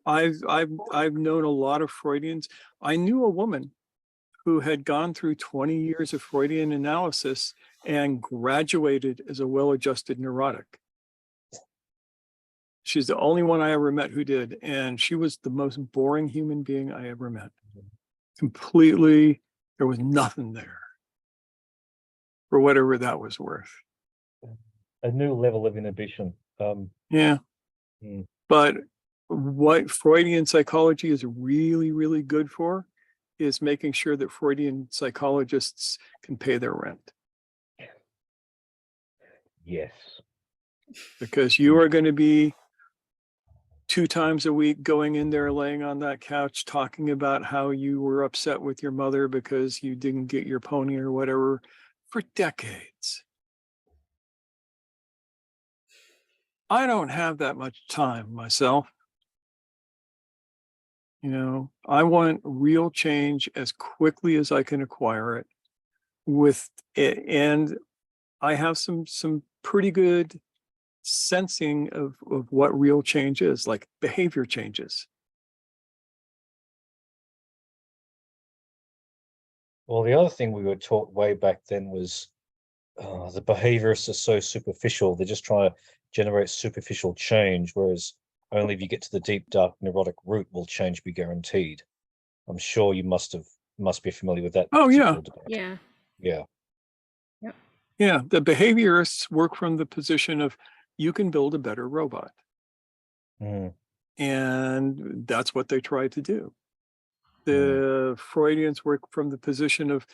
I've known a lot of Freudians. I knew a woman who had gone through 20 years of Freudian analysis and graduated as a well-adjusted neurotic. She's the only one I ever met who did, and she was the most boring human being I ever met. Completely, there was nothing there for whatever that was worth. A new level of inhibition. Yeah. Mm. But what Freudian psychology is really, really good for is making sure that Freudian psychologists can pay their rent. Yes. Because you are going to be 2 times a week going in there, laying on that couch, talking about how you were upset with your mother because you didn't get your pony or whatever for decades. I don't have that much time myself. I want real change as quickly as I can acquire it with it. And I have some pretty good sensing of what real change is, like behavior changes. Well, the other thing we were taught way back then was the behaviorists are so superficial. They're just trying to generate superficial change, whereas only if you get to the deep, dark, neurotic root will change be guaranteed. I'm sure you must be familiar with that. Oh, yeah. debate. Yeah. Yeah. Yep. Yeah. The behaviorists work from the position of you can build a better robot. Mm. And that's what they try to do. The Freudians work from the position of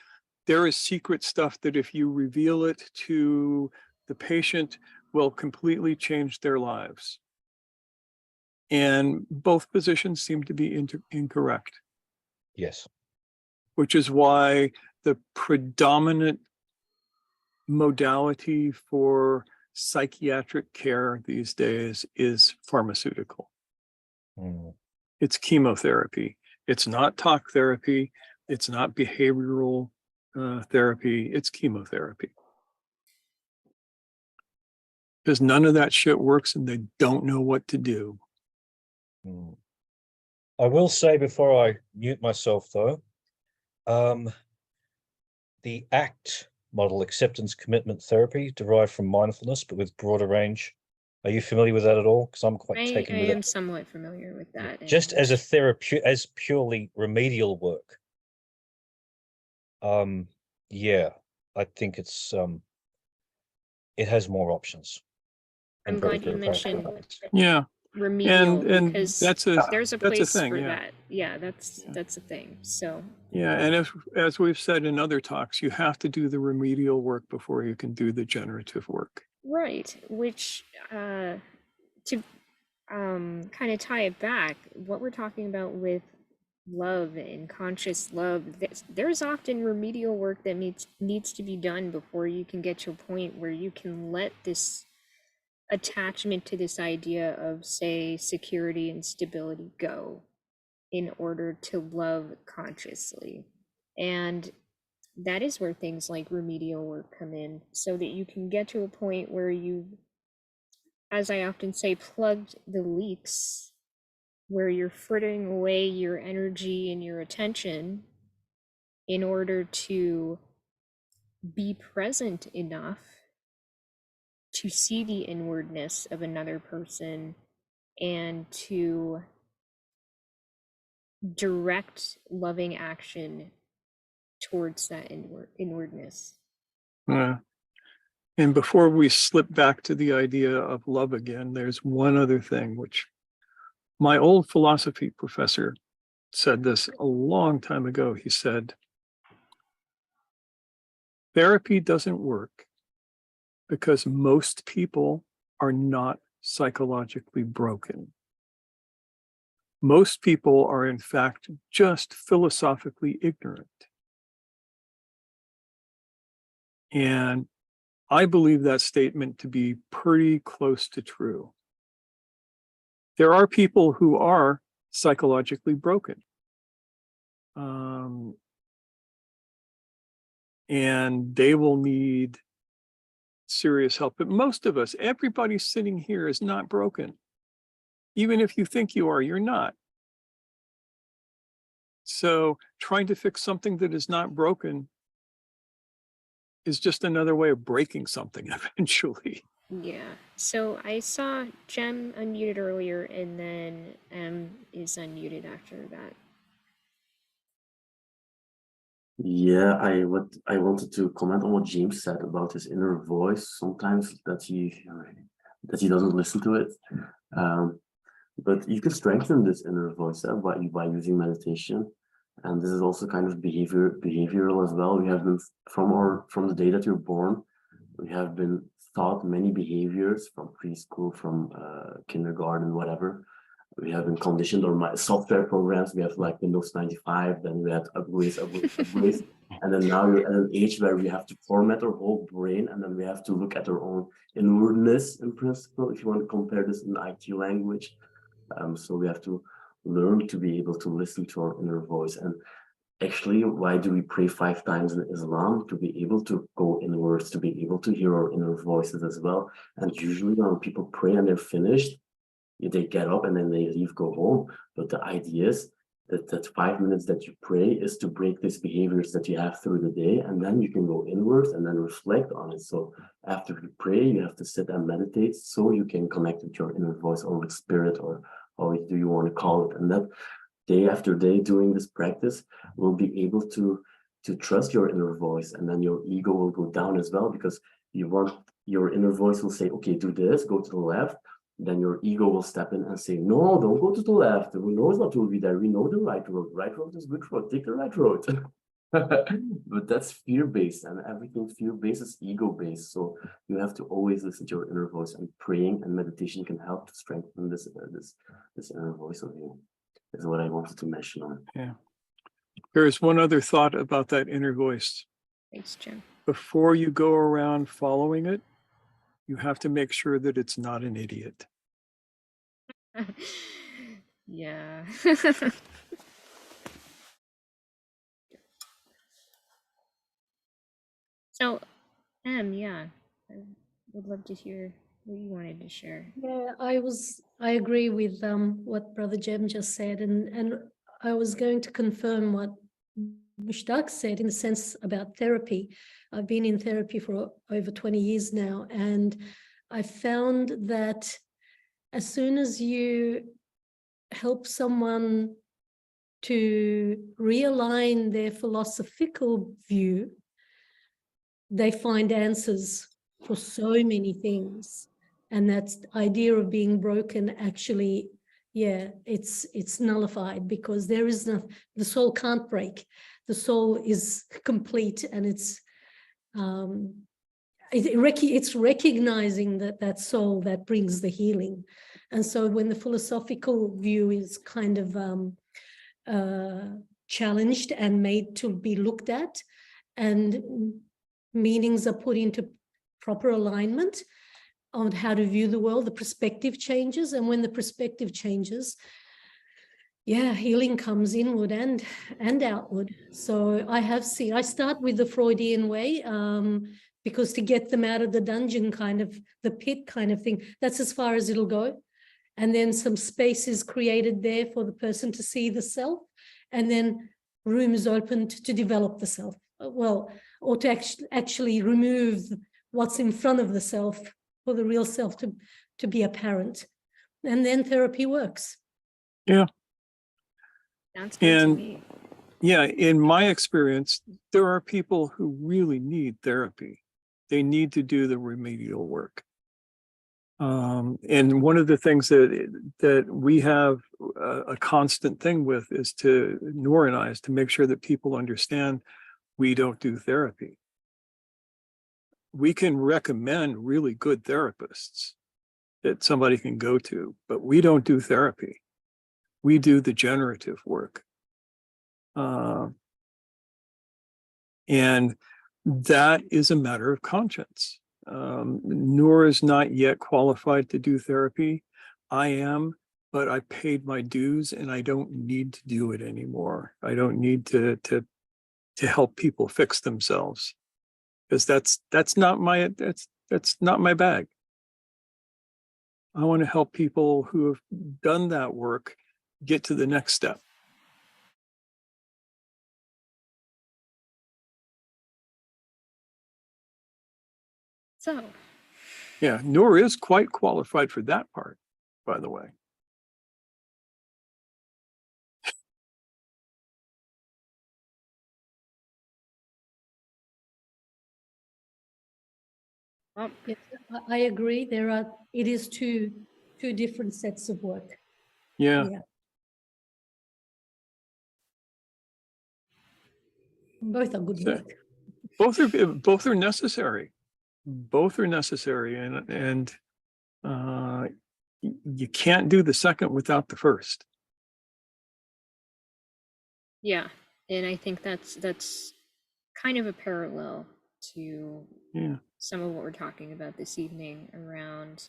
there is secret stuff that if you reveal it to the patient will completely change their lives. And both positions seem to be incorrect. Yes. Which is why the predominant modality for psychiatric care these days is pharmaceutical. Mm. It's chemotherapy. It's not talk therapy. It's not behavioral therapy. It's chemotherapy. Because none of that shit works and they don't know what to do. Mm. I will say before I mute myself, though, the ACT model, acceptance commitment therapy, derived from mindfulness, but with broader range. Are you familiar with that at all? Because I'm quite taken with it. I am somewhat familiar with that. Just as a therapy, as purely remedial work. Yeah, I think it's it has more options. I'm glad you mentioned remedial, and because there's a place thing, for yeah. that. Yeah, that's a thing. So yeah, and as we've said in other talks, you have to do the remedial work before you can do the generative work. right, which to kind of tie it back, what we're talking about with love and conscious love, there's often remedial work that needs to be done before you can get to a point where you can let this attachment to this idea of, say, security and stability go in order to love consciously. And that is where things like remedial work come in, so that you can get to a point where you, as I often say, plugged the leaks, where you're frittering away your energy and your attention in order to be present enough to see the inwardness of another person and to direct loving action towards that inwardness. And before we slip back to the idea of love again, there's one other thing, which my old philosophy professor said this a long time ago. He said, therapy doesn't work because most people are not psychologically broken. Most people are, in fact, just philosophically ignorant. And I believe that statement to be pretty close to true. There are people who are psychologically broken. And they will need serious help. But most of us, everybody sitting here is not broken. Even if you think you are, you're not. So trying to fix something that is not broken is just another way of breaking something eventually. Yeah. So I saw Jem unmuted earlier, and then M is unmuted after that. Yeah, I wanted to comment on what James said about his inner voice. Sometimes that he doesn't listen to it, but you can strengthen this inner voice by using meditation, and this is also kind of behavioral as well. We have been from the day that you're born, we have been taught many behaviors from preschool, from kindergarten, whatever. We have been conditioned on software programs. We have like Windows 95, then we had upgrades, and then now you're at an age where we have to format our whole brain, and then we have to look at our own inwardness in principle, if you want to compare this in IT language. So we have to learn to be able to listen to our inner voice. And actually, why do we pray 5 times in Islam? To be able to go inwards, to be able to hear our inner voices as well. And usually when people pray and they're finished, they get up and then they leave, go home. But the idea is that 5 minutes that you pray is to break these behaviors that you have through the day, and then you can go inwards and then reflect on it. So after you pray, you have to sit and meditate so you can connect with your inner voice or with spirit, or how do you want to call it. And that day after day doing this practice will be able to trust your inner voice, and then your ego will go down as well, because your inner voice will say, okay, do this, go to the left. Then your ego will step in and say, no, don't go to the left. We know it's not will be there. We know the right road. Right road is good road. Take the right road. But that's fear-based, and everything fear-based is ego-based. So you have to always listen to your inner voice, and praying and meditation can help to strengthen this inner voice of you. Is what I wanted to mention on. Yeah. There's one other thought about that inner voice. Thanks, Jim. Before you go around following it, you have to make sure that it's not an idiot. Yeah. So, yeah, I would love to hear what you wanted to share. Yeah, I agree with what Brother Jem just said, and I was going to confirm what Mushtaq said in the sense about therapy. I've been in therapy for over 20 years now, and I found that as soon as you help someone to realign their philosophical view, they find answers for so many things. And that idea of being broken actually, yeah, it's nullified, because there is no, the soul can't break. The soul is complete, and it's recognizing that soul that brings the healing. And so when the philosophical view is kind of challenged and made to be looked at, and meanings are put into proper alignment on how to view the world, the perspective changes. And when the perspective changes, yeah, healing comes inward and outward. So I start with the Freudian way, because to get them out of the dungeon, kind of the pit kind of thing, that's as far as it'll go. And then some space is created there for the person to see the self, and then room is opened to develop the self. Well, or to actually remove what's in front of the self for the real self to be apparent. And then therapy works. Yeah. Sounds good to And me. yeah, in my experience, there are people who really need therapy. They need to do the remedial work. And one of the things that we have a constant thing with is Noor and I, is to make sure that people understand we don't do therapy. We can recommend really good therapists that somebody can go to, but we don't do therapy. We do the generative work. And that is a matter of conscience. Noor is not yet qualified to do therapy. I am, but I paid my dues and I don't need to do it anymore. I don't need to help people fix themselves, because that's not my bag. I want to help people who have done that work get to the next step. So, Yeah, Noor is quite qualified for that part, by the way. well, Yes, I agree. It is two different sets of work. Yeah. Yeah. Both are good So- work. both are necessary. Both are necessary, and you can't do the second without the first. yeah, and I think that's kind of a parallel to Yeah. some of what we're talking about this evening around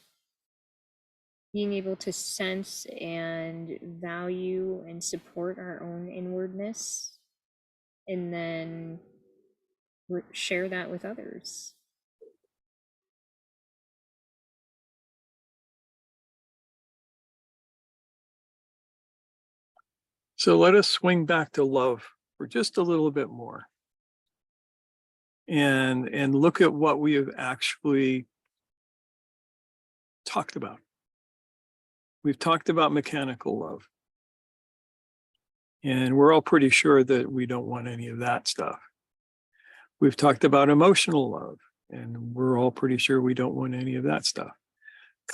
being able to sense and value and support our own inwardness, and then share that with others. So let us swing back to love for just a little bit more, and look at what we have actually talked about. We've talked about mechanical love, and we're all pretty sure that we don't want any of that stuff. We've talked about emotional love, and we're all pretty sure we don't want any of that stuff.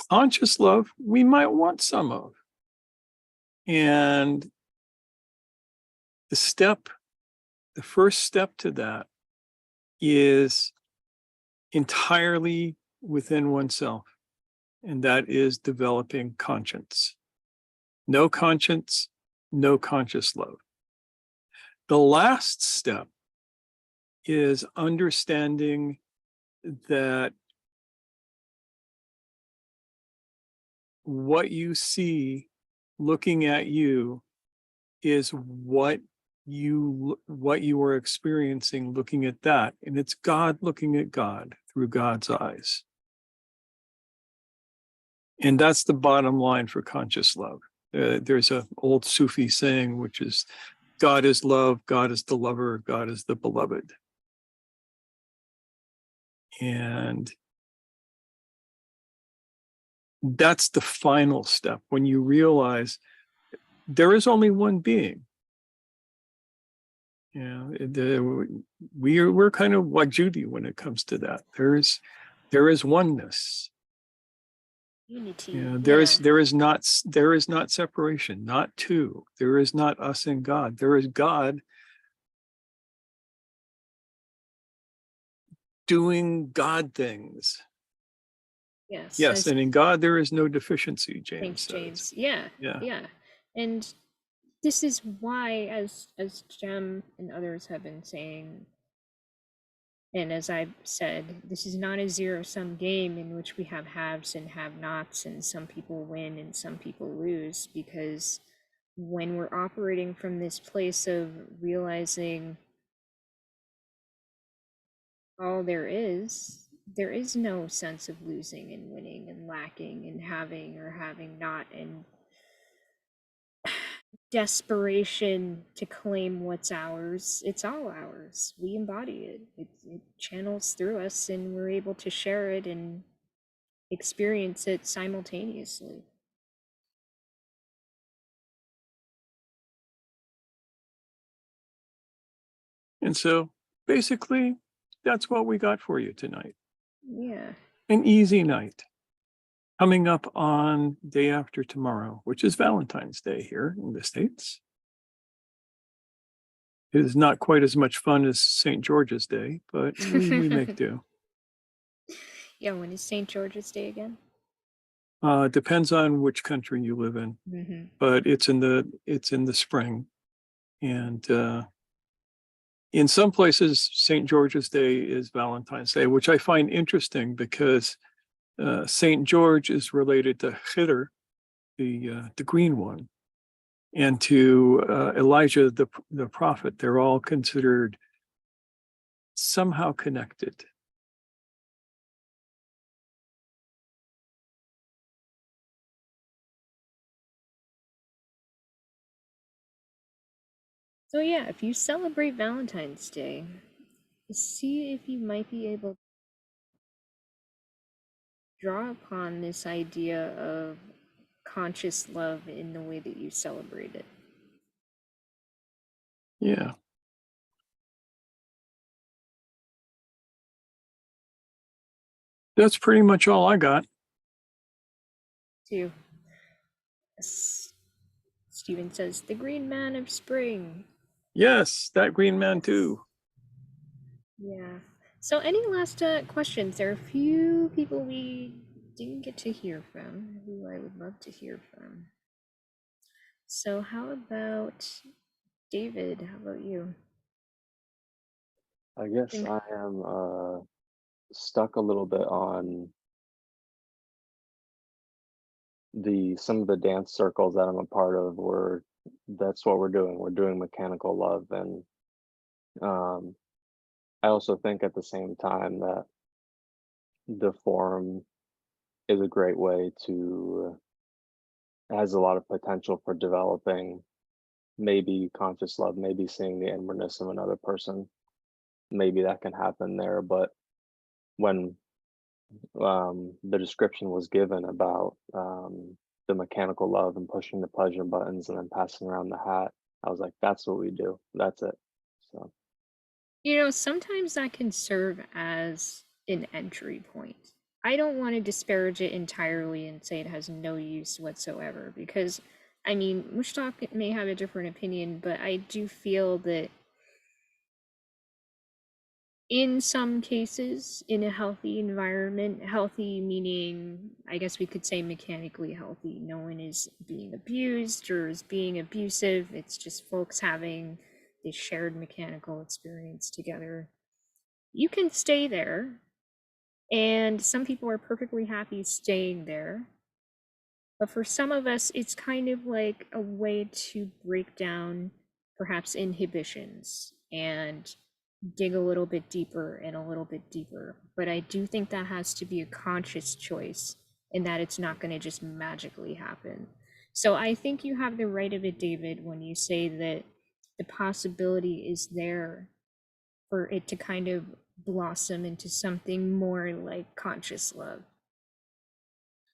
Conscious love, we might want some of. And the first step to that is entirely within oneself, and that is developing conscience. No conscience, no conscious love. The last step is understanding that what you see looking at you is what you are experiencing looking at that, and it's God looking at God through God's eyes. And that's the bottom line for conscious love. There's an old Sufi saying, which is, God is love, God is the lover, God is the beloved. And that's the final step, when you realize there is only one being. We're kind of Wajudi when it comes to that. There is oneness. Unity. There is not separation, not two. There is not us and God. There is God doing God things. Yes. Yes, as- and in God there is no deficiency, James Thanks, says. James. Yeah. Yeah. Yeah. And this is why, as Jem and others have been saying, and as I've said, this is not a zero-sum game in which we have haves and have-nots, and some people win and some people lose, because when we're operating from this place of realizing all there is no sense of losing and winning and lacking and having or having not, and desperation to claim what's ours. It's all ours. We embody it. It channels through us, and we're able to share it and experience it simultaneously. And so basically, that's what we got for you tonight. Yeah. An easy night. Coming up on day after tomorrow, which is Valentine's Day here in the States. It is not quite as much fun as St. George's Day, but we make do. Yeah, when is St. George's Day again? Depends on which country you live in, Mm-hmm. but it's in the spring, and in some places St. George's Day is Valentine's Day, which I find interesting because St. George is related to Khidr, the green one, and to Elijah the prophet. They're all considered somehow connected. So yeah, if you celebrate Valentine's Day, see if you might be able to draw upon this idea of conscious love in the way that you celebrate it. Yeah. That's pretty much all I got. Too. Stephen says, the green man of spring. Yes, that green man too. Yeah. So any last questions? There are a few people we didn't get to hear from who I would love to hear from. So how about David? How about you? I guess I am stuck a little bit on some of the dance circles that I'm a part of, where that's what we're doing. We're doing mechanical love, and I also think at the same time that the forum is a great way to has a lot of potential for developing maybe conscious love, maybe seeing the inwardness of another person. Maybe that can happen there, but when the description was given about the mechanical love and pushing the pleasure buttons and then passing around the hat, I was like, that's what we do. That's it. So You know, sometimes that can serve as an entry point. I don't want to disparage it entirely and say it has no use whatsoever, because, I mean, Mushtaq may have a different opinion, but I do feel that in some cases, in a healthy environment, healthy meaning, I guess we could say mechanically healthy, no one is being abused or is being abusive. It's just folks having this shared mechanical experience together. You can stay there, and some people are perfectly happy staying there. But for some of us, it's kind of like a way to break down perhaps inhibitions and dig a little bit deeper and a little bit deeper. But I do think that has to be a conscious choice, and that it's not going to just magically happen. So I think you have the right of it, David, when you say that the possibility is there for it to kind of blossom into something more like conscious love.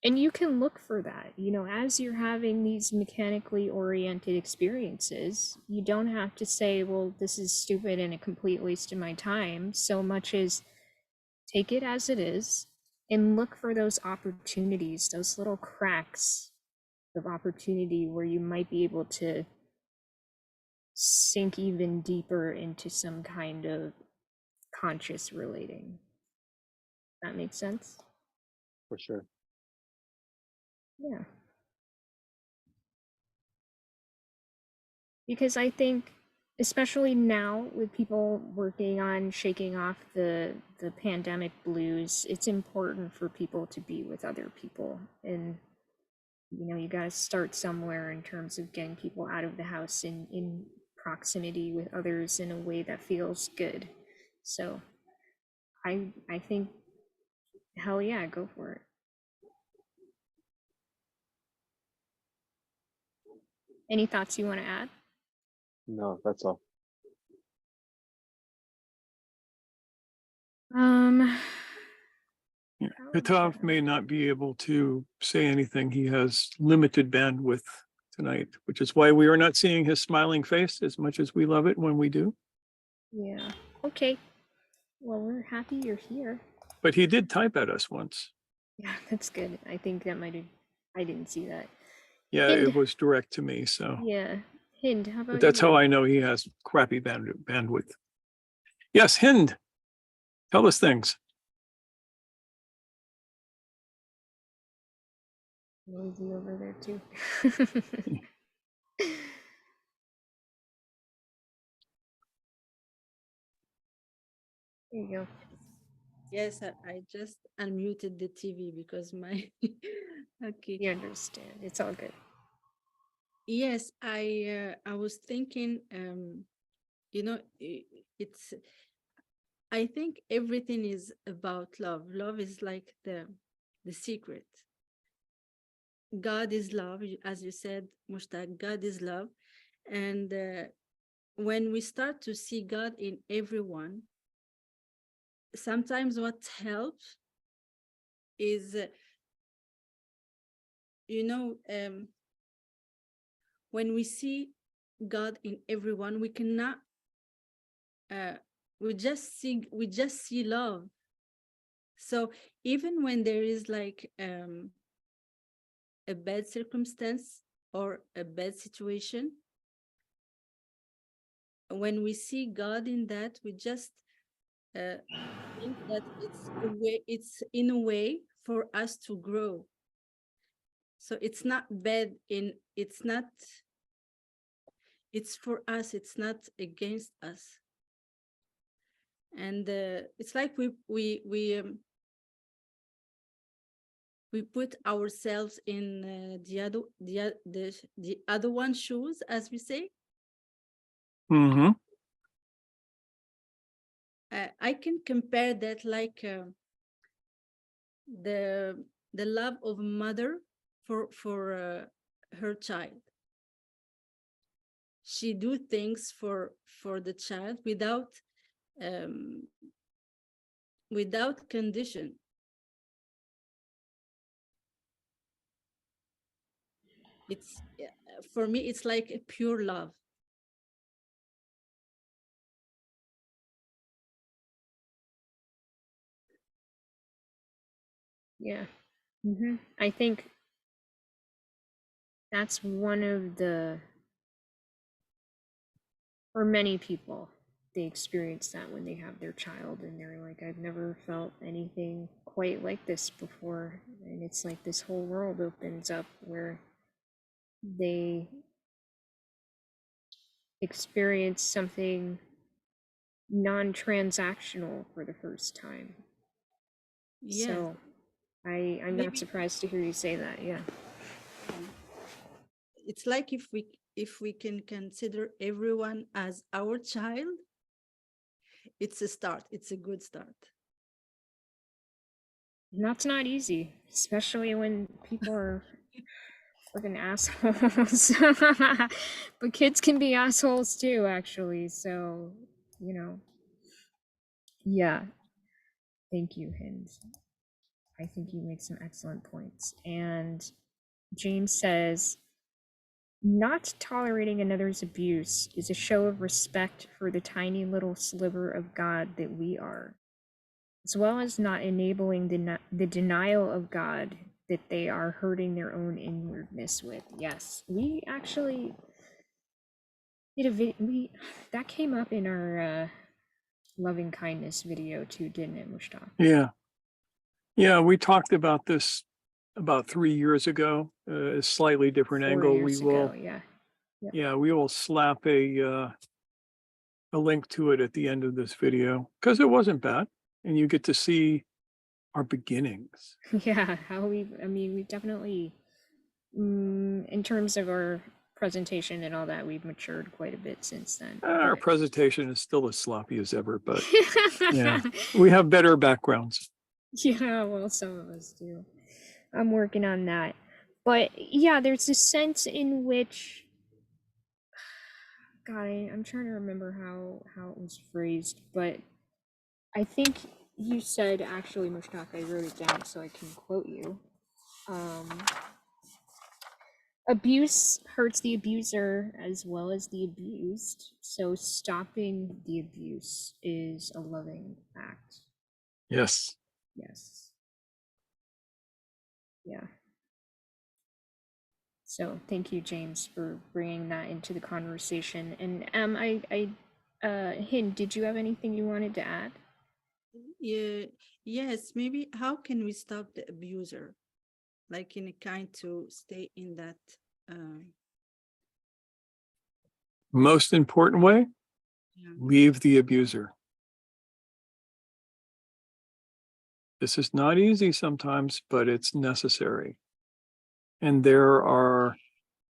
And you can look for that, you know, as you're having these mechanically oriented experiences. You don't have to say, well, this is stupid and a complete waste of my time, so much as take it as it is and look for those opportunities, those little cracks of opportunity where you might be able to sink even deeper into some kind of conscious relating. That makes sense. For sure. Yeah. Because I think, especially now with people working on shaking off the pandemic blues, it's important for people to be with other people. And, you know, you got to start somewhere in terms of getting people out of the house in proximity with others in a way that feels good. So I think, hell yeah, go for it. Any thoughts you want to add? No, that's all. Yeah. How Katav should may not be able to say anything. He has limited bandwidth tonight, which is why we are not seeing his smiling face as much as we love it when we do. Yeah. Okay. Well, we're happy you're here. But he did type at us once. Yeah, that's good. I think that might have. I didn't see that. Yeah, Hind. it was direct to me. So, Yeah. Hind, how about but that's you? how I know he has crappy bandwidth. Yes, Hind, tell us things. Noisy over there too. There you go. Yes, I just unmuted the TV because my okay. You understand. It's all good. Yes, I was thinking, you know, it's I think everything is about love. Love is like the secret. God is love, as you said, Mushtaq. God is love, and when we start to see God in everyone, sometimes what helps is, you know, when we see God in everyone, we cannot. We just see love. So even when there is like a bad circumstance or a bad situation, when we see God in that, we just think that it's in a way for us to grow. So it's not bad it's for us, it's not against us. And it's like we put ourselves in the other one's shoes, as we say. Mm-hmm. I can compare that like the love of a mother for her child. She do things for the child without condition. It's for me, it's like a pure love. Yeah. I think that's one of the, for many people, they experience that when they have their child and they're like, I've never felt anything quite like this before. And it's like this whole world opens up where they experience something non-transactional for the first time. Yes. So I'm not Maybe surprised to hear you say that. Yeah. it's like if we can consider everyone as our child, it's a start. It's a good start. And that's not easy, especially when people are freaking assholes. But kids can be assholes too, actually. So, you know, yeah. Thank you, Hind. I think you make some excellent points. And James says, not tolerating another's abuse is a show of respect for the tiny little sliver of God that we are, as well as not enabling the denial of God that they are hurting their own inwardness with. Yes, we actually did a that came up in our loving kindness video too, didn't it, Mushtaq? Yeah. Yeah, we talked about this about 3 years ago, a slightly different 4 angle. years ago, yeah. Yeah, we will slap a link to it at the end of this video because it wasn't bad, and you get to see our beginnings. Yeah, how I mean, we've definitely, in terms of our presentation and all that, we've matured quite a bit since then. Our but- presentation is still as sloppy as ever, but yeah, we have better backgrounds. Yeah, well, some of us do. I'm working on that. But yeah, there's this sense in which, God, I'm trying to remember how it was phrased, but I think you said, actually, Mushtaq, I wrote it down so I can quote you. Abuse hurts the abuser as well as the abused, so stopping the abuse is a loving act. Yes. Yes. Yeah. So thank you, James, for bringing that into the conversation. And Hind, did you have anything you wanted to add? Yeah, yes, maybe how can we stop the abuser? Like in a kind to stay in that Most important way, yeah. leave the abuser. This is not easy sometimes, but it's necessary. And there are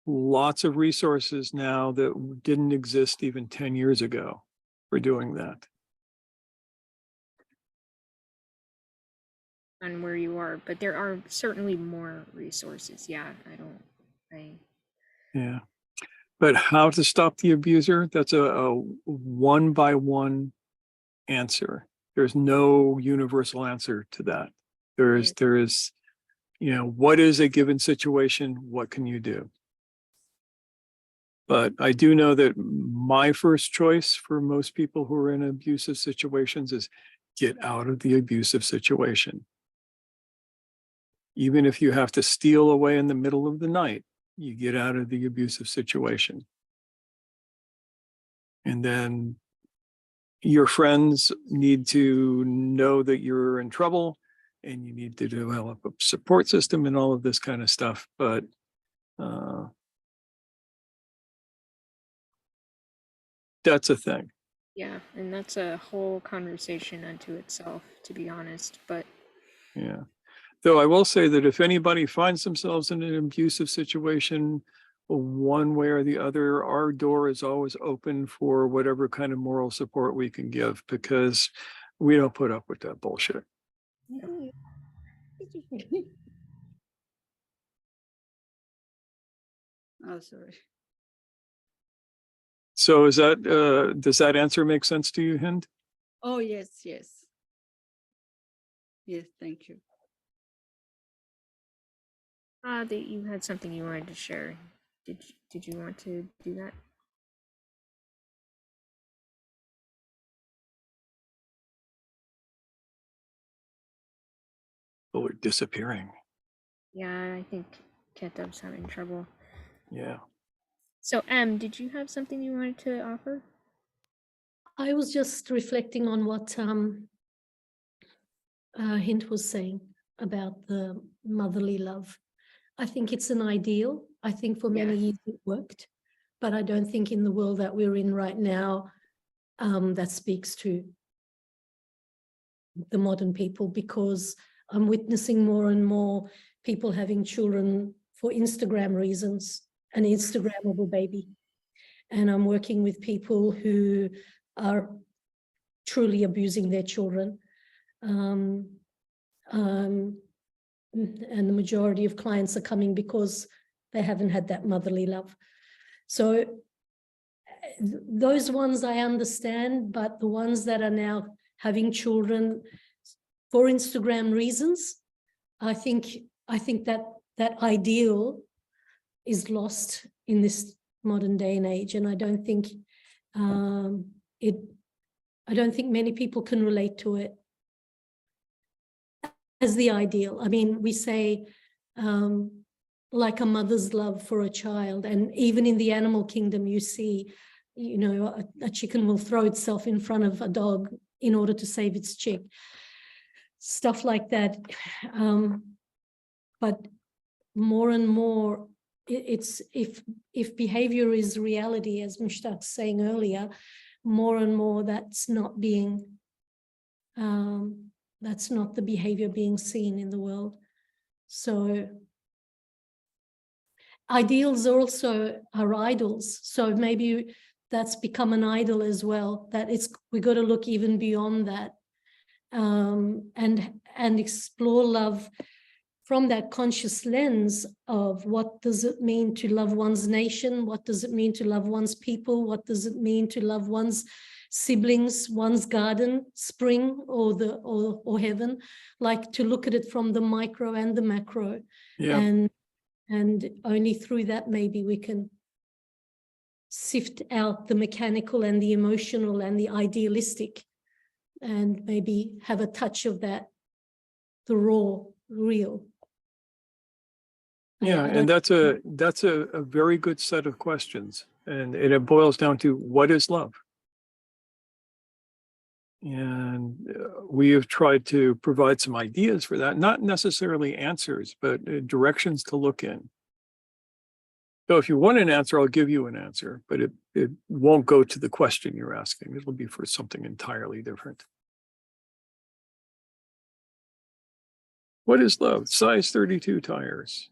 lots of resources now that didn't exist even 10 years ago for doing that. On where you are, but there are certainly more resources. Yeah, Yeah. But how to stop the abuser? That's a one-by-one answer. There's no universal answer to that. There is, what is a given situation? What can you do? But I do know that my first choice for most people who are in abusive situations is get out of the abusive situation. Even if you have to steal away in the middle of the night, you get out of the abusive situation. And then your friends need to know that you're in trouble and you need to develop a support system and all of this kind of stuff. But that's a thing. Yeah, and that's a whole conversation unto itself, to be honest. But yeah. Though I will say that if anybody finds themselves in an abusive situation, one way or the other, our door is always open for whatever kind of moral support we can give, because we don't put up with that bullshit. Oh, sorry. So is that, does that answer make sense to you, Hind? Oh, yes, yes. Yes, thank you. that you had something you wanted to share. Did you want to do that? Oh, we're disappearing. Yeah, I think Ketub's having trouble. Yeah. So, did you have something you wanted to offer? I was just reflecting on what Hint was saying about the motherly love. I think it's an ideal. I think for many years it worked, but I don't think in the world that we're in right now that speaks to the modern people, because I'm witnessing more and more people having children for Instagram reasons, an Instagrammable baby. And I'm working with people who are truly abusing their children. And the majority of clients are coming because they haven't had that motherly love. So those ones I understand, but the ones that are now having children for Instagram reasons, I think that ideal is lost in this modern day and age, and I don't think I don't think many people can relate to it as the ideal. I mean, we say like a mother's love for a child, and even in the animal kingdom, you see, a chicken will throw itself in front of a dog in order to save its chick. stuff like that. But more and more, it's if behavior is reality, as Mushtaq was saying earlier, more and more that's not being, that's not the behavior being seen in the world. So ideals also are idols. So maybe that's become an idol as well, that we got to look even beyond that, and explore love from that conscious lens of what does it mean to love one's nation? What does it mean to love one's people? What does it mean to love one's siblings, one's garden, spring, or heaven? Like, to look at it from the micro and the macro. Yeah. And only through that maybe we can sift out the mechanical and the emotional and the idealistic, and maybe have a touch of that, the raw, real. Yeah, I and that's a very good set of questions, and it boils down to, what is love? And we have tried to provide some ideas for that, not necessarily answers, but directions to look in. So if you want an answer, I'll give you an answer, but it won't go to the question you're asking. It'll be for something entirely different. What is love? Size 32 tires.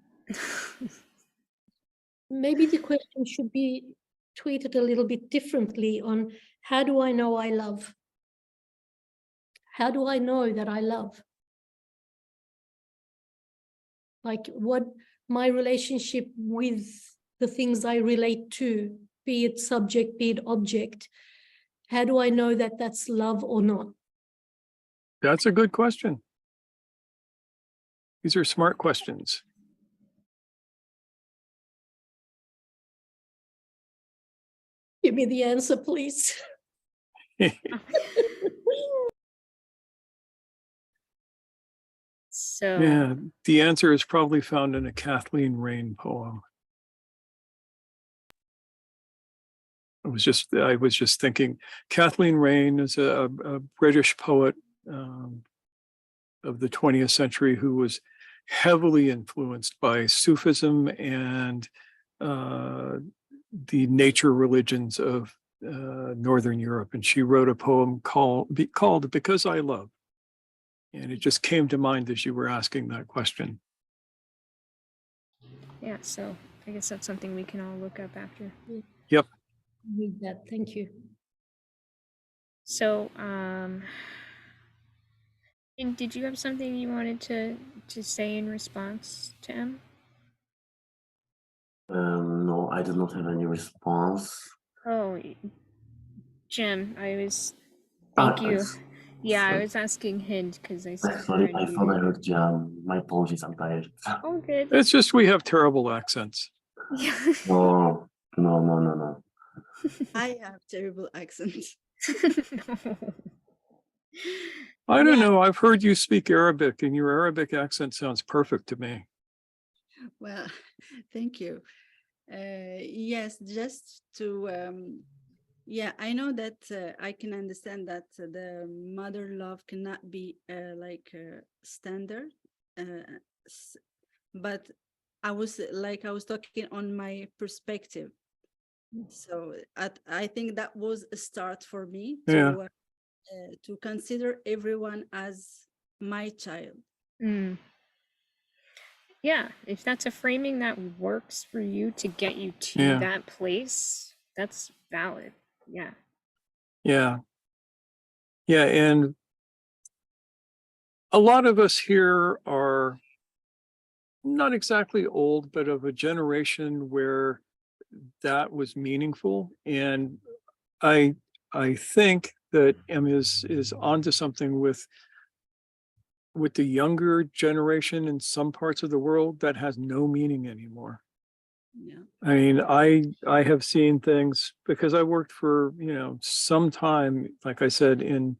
Maybe the question should be tweeted a little bit differently on, how do I know I love? How do I know that I love? Like, what my relationship with the things I relate to, be it subject, be it object. How do I know that that's love or not? That's a good question. These are smart questions. Give me the answer, please. So Yeah, the answer is probably found in a Kathleen Raine poem. I was just thinking, Kathleen Raine is a British poet of the 20th century who was heavily influenced by Sufism and the nature religions of Northern Europe. And she wrote a poem called Because I Love. And it just came to mind as you were asking that question. yeah, so I guess that's something we can all look up after. Yep. Read that. Thank you. So, and did you have something you wanted to say in response to M? No, I did not have any response. Oh, Jim, thank you. Yeah, I was asking Hind because I said. Sorry, I thought I heard Jan. My apologies, I'm tired. Oh, good. It's just we have terrible accents. Yeah. No. I have terrible accents. No. I don't Yeah. know. I've heard you speak Arabic, and your Arabic accent sounds perfect to me. Well, thank you. Yes, just to, yeah, I know that I can understand that the mother love cannot be like standard, but I was talking on my perspective. So I think that was a start for me to consider everyone as my child. Mm. Yeah, if that's a framing that works for you to get you to that place, that's valid. Yeah. Yeah. Yeah. And a lot of us here are not exactly old, but of a generation where that was meaningful. And I think that M is onto something with the younger generation in some parts of the world that has no meaning anymore. Yeah. I mean, I have seen things because I worked for, some time, like I said, in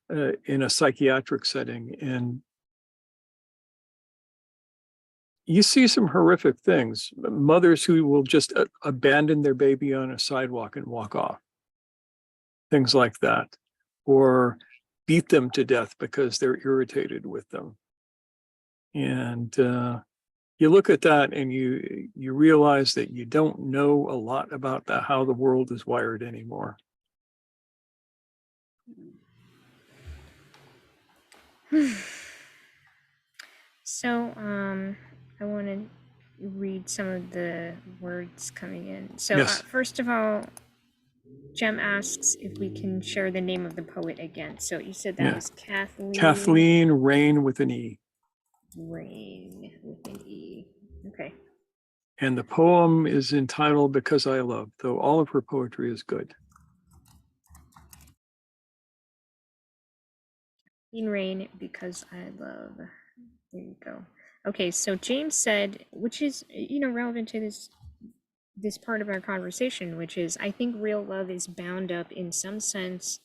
a psychiatric setting, and you see some horrific things. Mothers who will just abandon their baby on a sidewalk and walk off. Things like that. Or beat them to death because they're irritated with them. And you look at that and you realize that you don't know a lot about how the world is wired anymore. So, I want to read some of the words coming in. So, Yes. first of all, Jem asks if we can share the name of the poet again. So you said that Yeah. was Kathleen. Kathleen Rain with an E. Rain with an E. Okay. And the poem is entitled Because I Love, though all of her poetry is good. Kathleen Rain, Because I Love. There you go. Okay, so James said, which is, relevant to this part of our conversation, which is, I think real love is bound up in some sense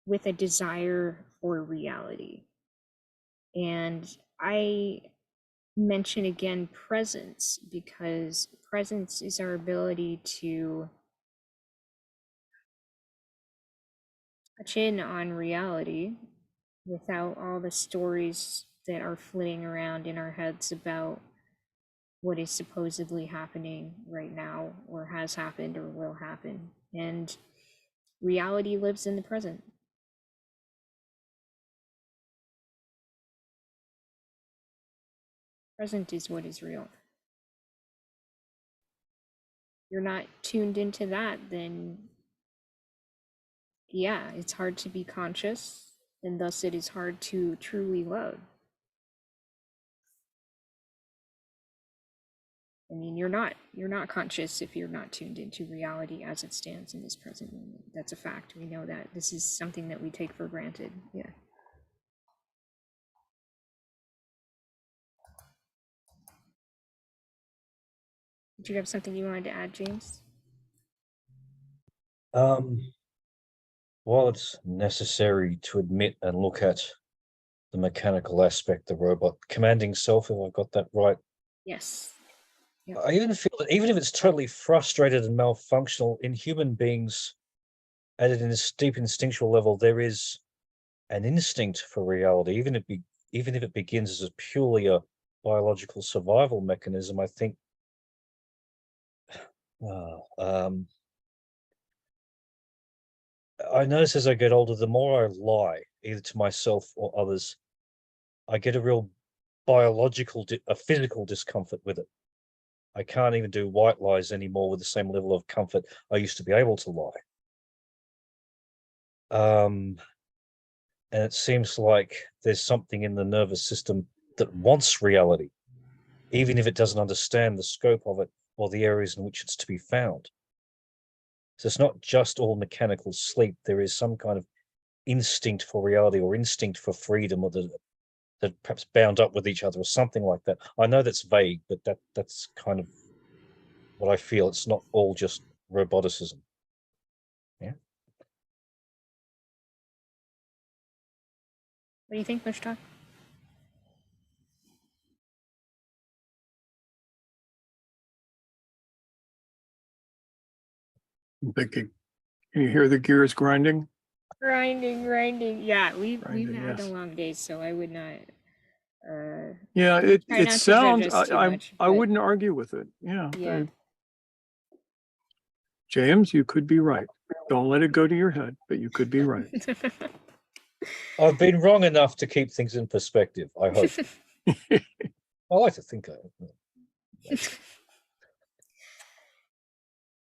with a desire for reality. And I mention again presence, because presence is our ability to touch in on reality without all the stories that are flitting around in our heads about what is supposedly happening right now, or has happened, or will happen. And reality lives in the present. Present is what is real. You're not tuned into that, then yeah, it's hard to be conscious, and thus it is hard to truly love. I mean, you're not conscious if you're not tuned into reality as it stands in this present moment. That's a fact. We know that. This is something that we take for granted. Yeah. Did you have something you wanted to add, James? While it's necessary to admit and look at the mechanical aspect, the robot commanding self, if I've got that right. Yes. Yep. I even feel that even if it's totally frustrated and malfunctional, in human beings, at a deep instinctual level, there is an instinct for reality, even if it begins as a purely a biological survival mechanism. I think I notice as I get older, the more I lie, either to myself or others, I get a real a physical discomfort with it. I can't even do white lies anymore with the same level of comfort I used to be able to lie. And it seems like there's something in the nervous system that wants reality, even if it doesn't understand the scope of it or the areas in which it's to be found. So it's not just all mechanical sleep. There is some kind of instinct for reality or instinct for freedom, or that perhaps bound up with each other or something like that. I know that's vague, but that's kind of what I feel. It's not all just roboticism. Yeah. What do you think, Mushtaq? I'm thinking, can you hear the gears grinding? Grinding. Yeah, we've had yes. a long day, so I would not. Yeah, try it not to judge sounds. us too much, I but wouldn't argue with it. Yeah. yeah. James, you could be right. Don't let it go to your head, but you could be right. I've been wrong enough to keep things in perspective, I hope. I like to think I have.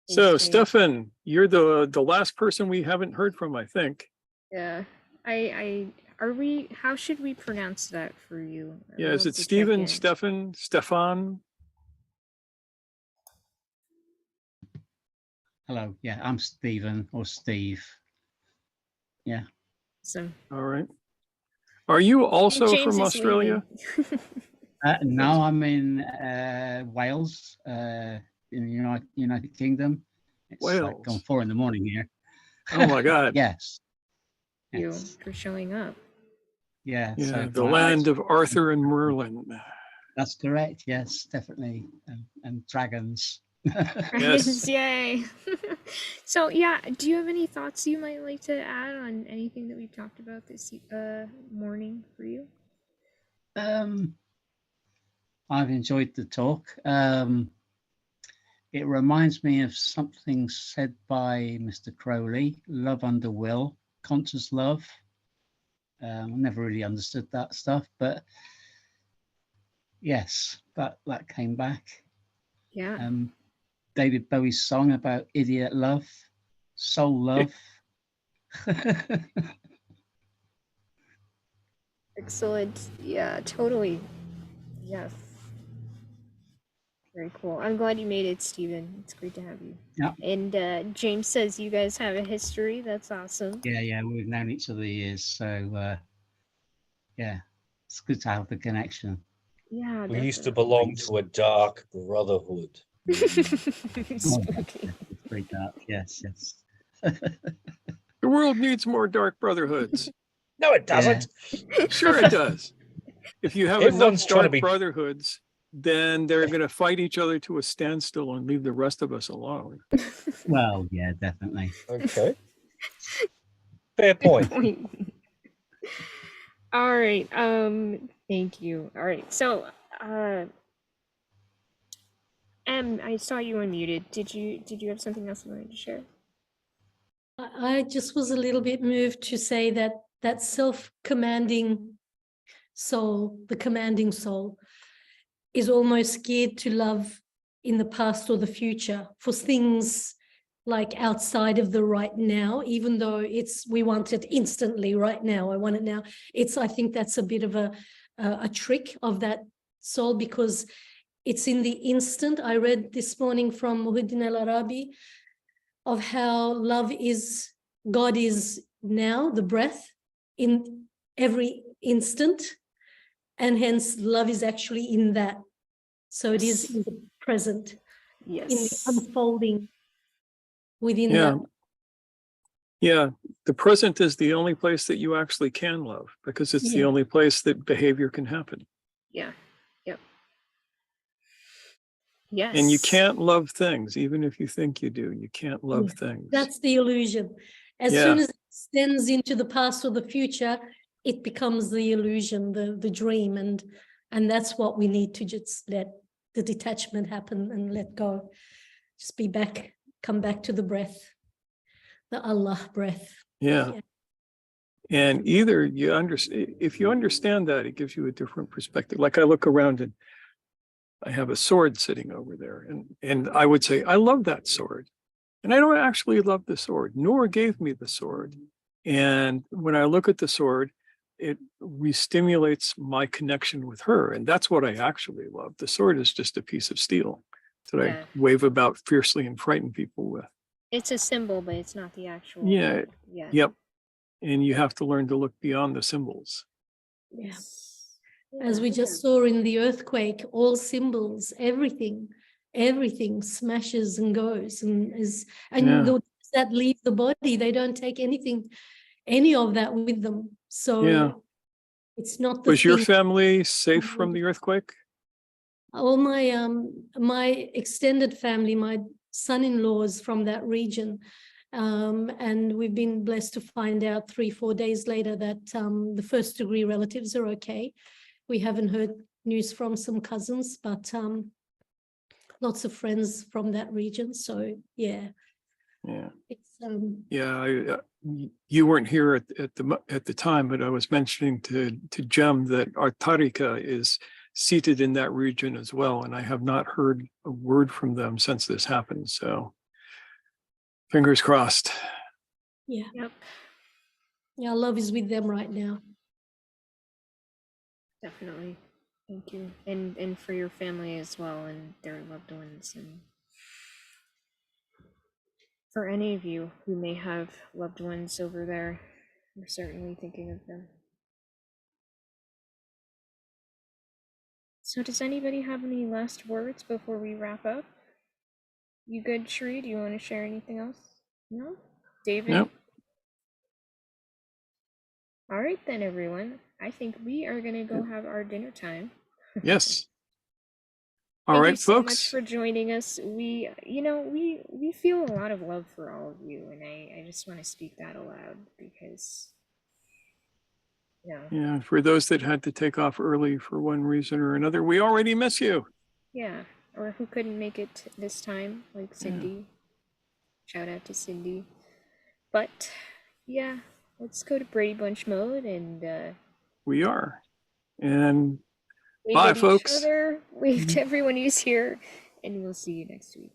So, Thanks, James. Stefan, you're the last person we haven't heard from, I think. Yeah, how should we pronounce that for you? Yeah, is Love it to check Stephen, in. Stefan? Hello, yeah, I'm Stephen or Steve. Yeah. So All right. Are you also James from is Australia? No, I'm in Wales, in the United Kingdom. It's like Wales. 4 a.m. here. Oh my God. Yes. you Yes. for showing up. Yeah. Yeah, So the land of Arthur and Merlin. That's correct. Yes, definitely. And dragons. Yes. Yay. So yeah, do you have any thoughts you might like to add on anything that we've talked about this morning for you? I've enjoyed the talk. It reminds me of something said by Mr. Crowley, love under will, conscious love. I never really understood that stuff, but yes, that came back. Yeah. David Bowie's song about idiot love, soul love. Excellent. Yeah, totally. Yes. Very cool. I'm glad you made it, Stephen. It's great to have you. Yeah. And James says you guys have a history. That's awesome. Yeah, we've known each other years, so yeah, it's good to have the connection. Yeah, We used to definitely. belong to a dark brotherhood. Spooky. It's very dark. Yes. The world needs more dark brotherhoods. No, it doesn't. Sure it does. If you have Everyone's enough trying to dark be- brotherhoods, then they're going to fight each other to a standstill and leave the rest of us alone. Well, yeah, definitely. Okay. Fair point. All right. Thank you. All right. So, I saw you unmuted. Did you have something else you wanted to share? I just was a little bit moved to say that self-commanding soul, the commanding soul, is almost scared to love in the past or the future for things like outside of the right now, even though we want it instantly right now. I want it now. I think that's a bit of a trick of that soul, because it's in the instant. I read this morning from Muhyiddin al-Arabi of how God is now, the breath in every instant, and hence love is actually in that. So it is in the present, in the unfolding within that. Yeah, the present is the only place that you actually can love, because it's the only place that behavior can happen. Yeah. Yep. Yes. And you can't love things, even if you think you do. You can't love things. That's the illusion. As soon as it extends into the past or the future, it becomes the illusion, the dream, and that's what we need to just let the detachment happen and let go. Just come back to the breath, the Allah breath. Yeah. And either you understand, if you understand that, it gives you a different perspective. Like I look around and I have a sword sitting over there, and I would say, I love that sword. And I don't actually love the sword. Noor gave me the sword. And when I look at the sword, it re-stimulates my connection with her. And that's what I actually love. The sword is just a piece of steel that I wave about fiercely and frighten people with. It's a symbol, but it's not the actual. Yeah. Yeah. Yep. And you have to learn to look beyond the symbols. Yes. As we just saw in the earthquake, all symbols, everything smashes and goes those that leave the body, they don't take any of that with them. So it's not the Was your family safe from the earthquake? All my extended family, my son-in-laws from that region, and we've been blessed to find out 3-4 days later that the first degree relatives are okay. We haven't heard news from some cousins, but lots of friends from that region. So yeah. It's you weren't here at the time, but I was mentioning to Jem that our Tarika is seated in that region as well, and I have not heard a word from them since this happened. So fingers crossed. Yeah. Yep. Yeah, love is with them right now. Definitely. Thank you. And for your family as well and their loved ones, and for any of you who may have loved ones over there, we're certainly thinking of them. So does anybody have any last words before we wrap up? You good, Sheree? Do you want to share anything else? No? David? Nope. All right then, everyone. I think we are going to go have our dinner time. Yes. All Thank right, you so much folks. for joining us. We, we feel a lot of love for all of you, and I just want to speak that aloud because, Yeah, for those that had to take off early for one reason or another, we already miss you. yeah, or who couldn't make it this time, like Cindy. Shout out to Cindy. But yeah, let's go to Brady Bunch mode and We are. And wave bye, at each folks. other, wave to everyone who's here, and we'll see you next week.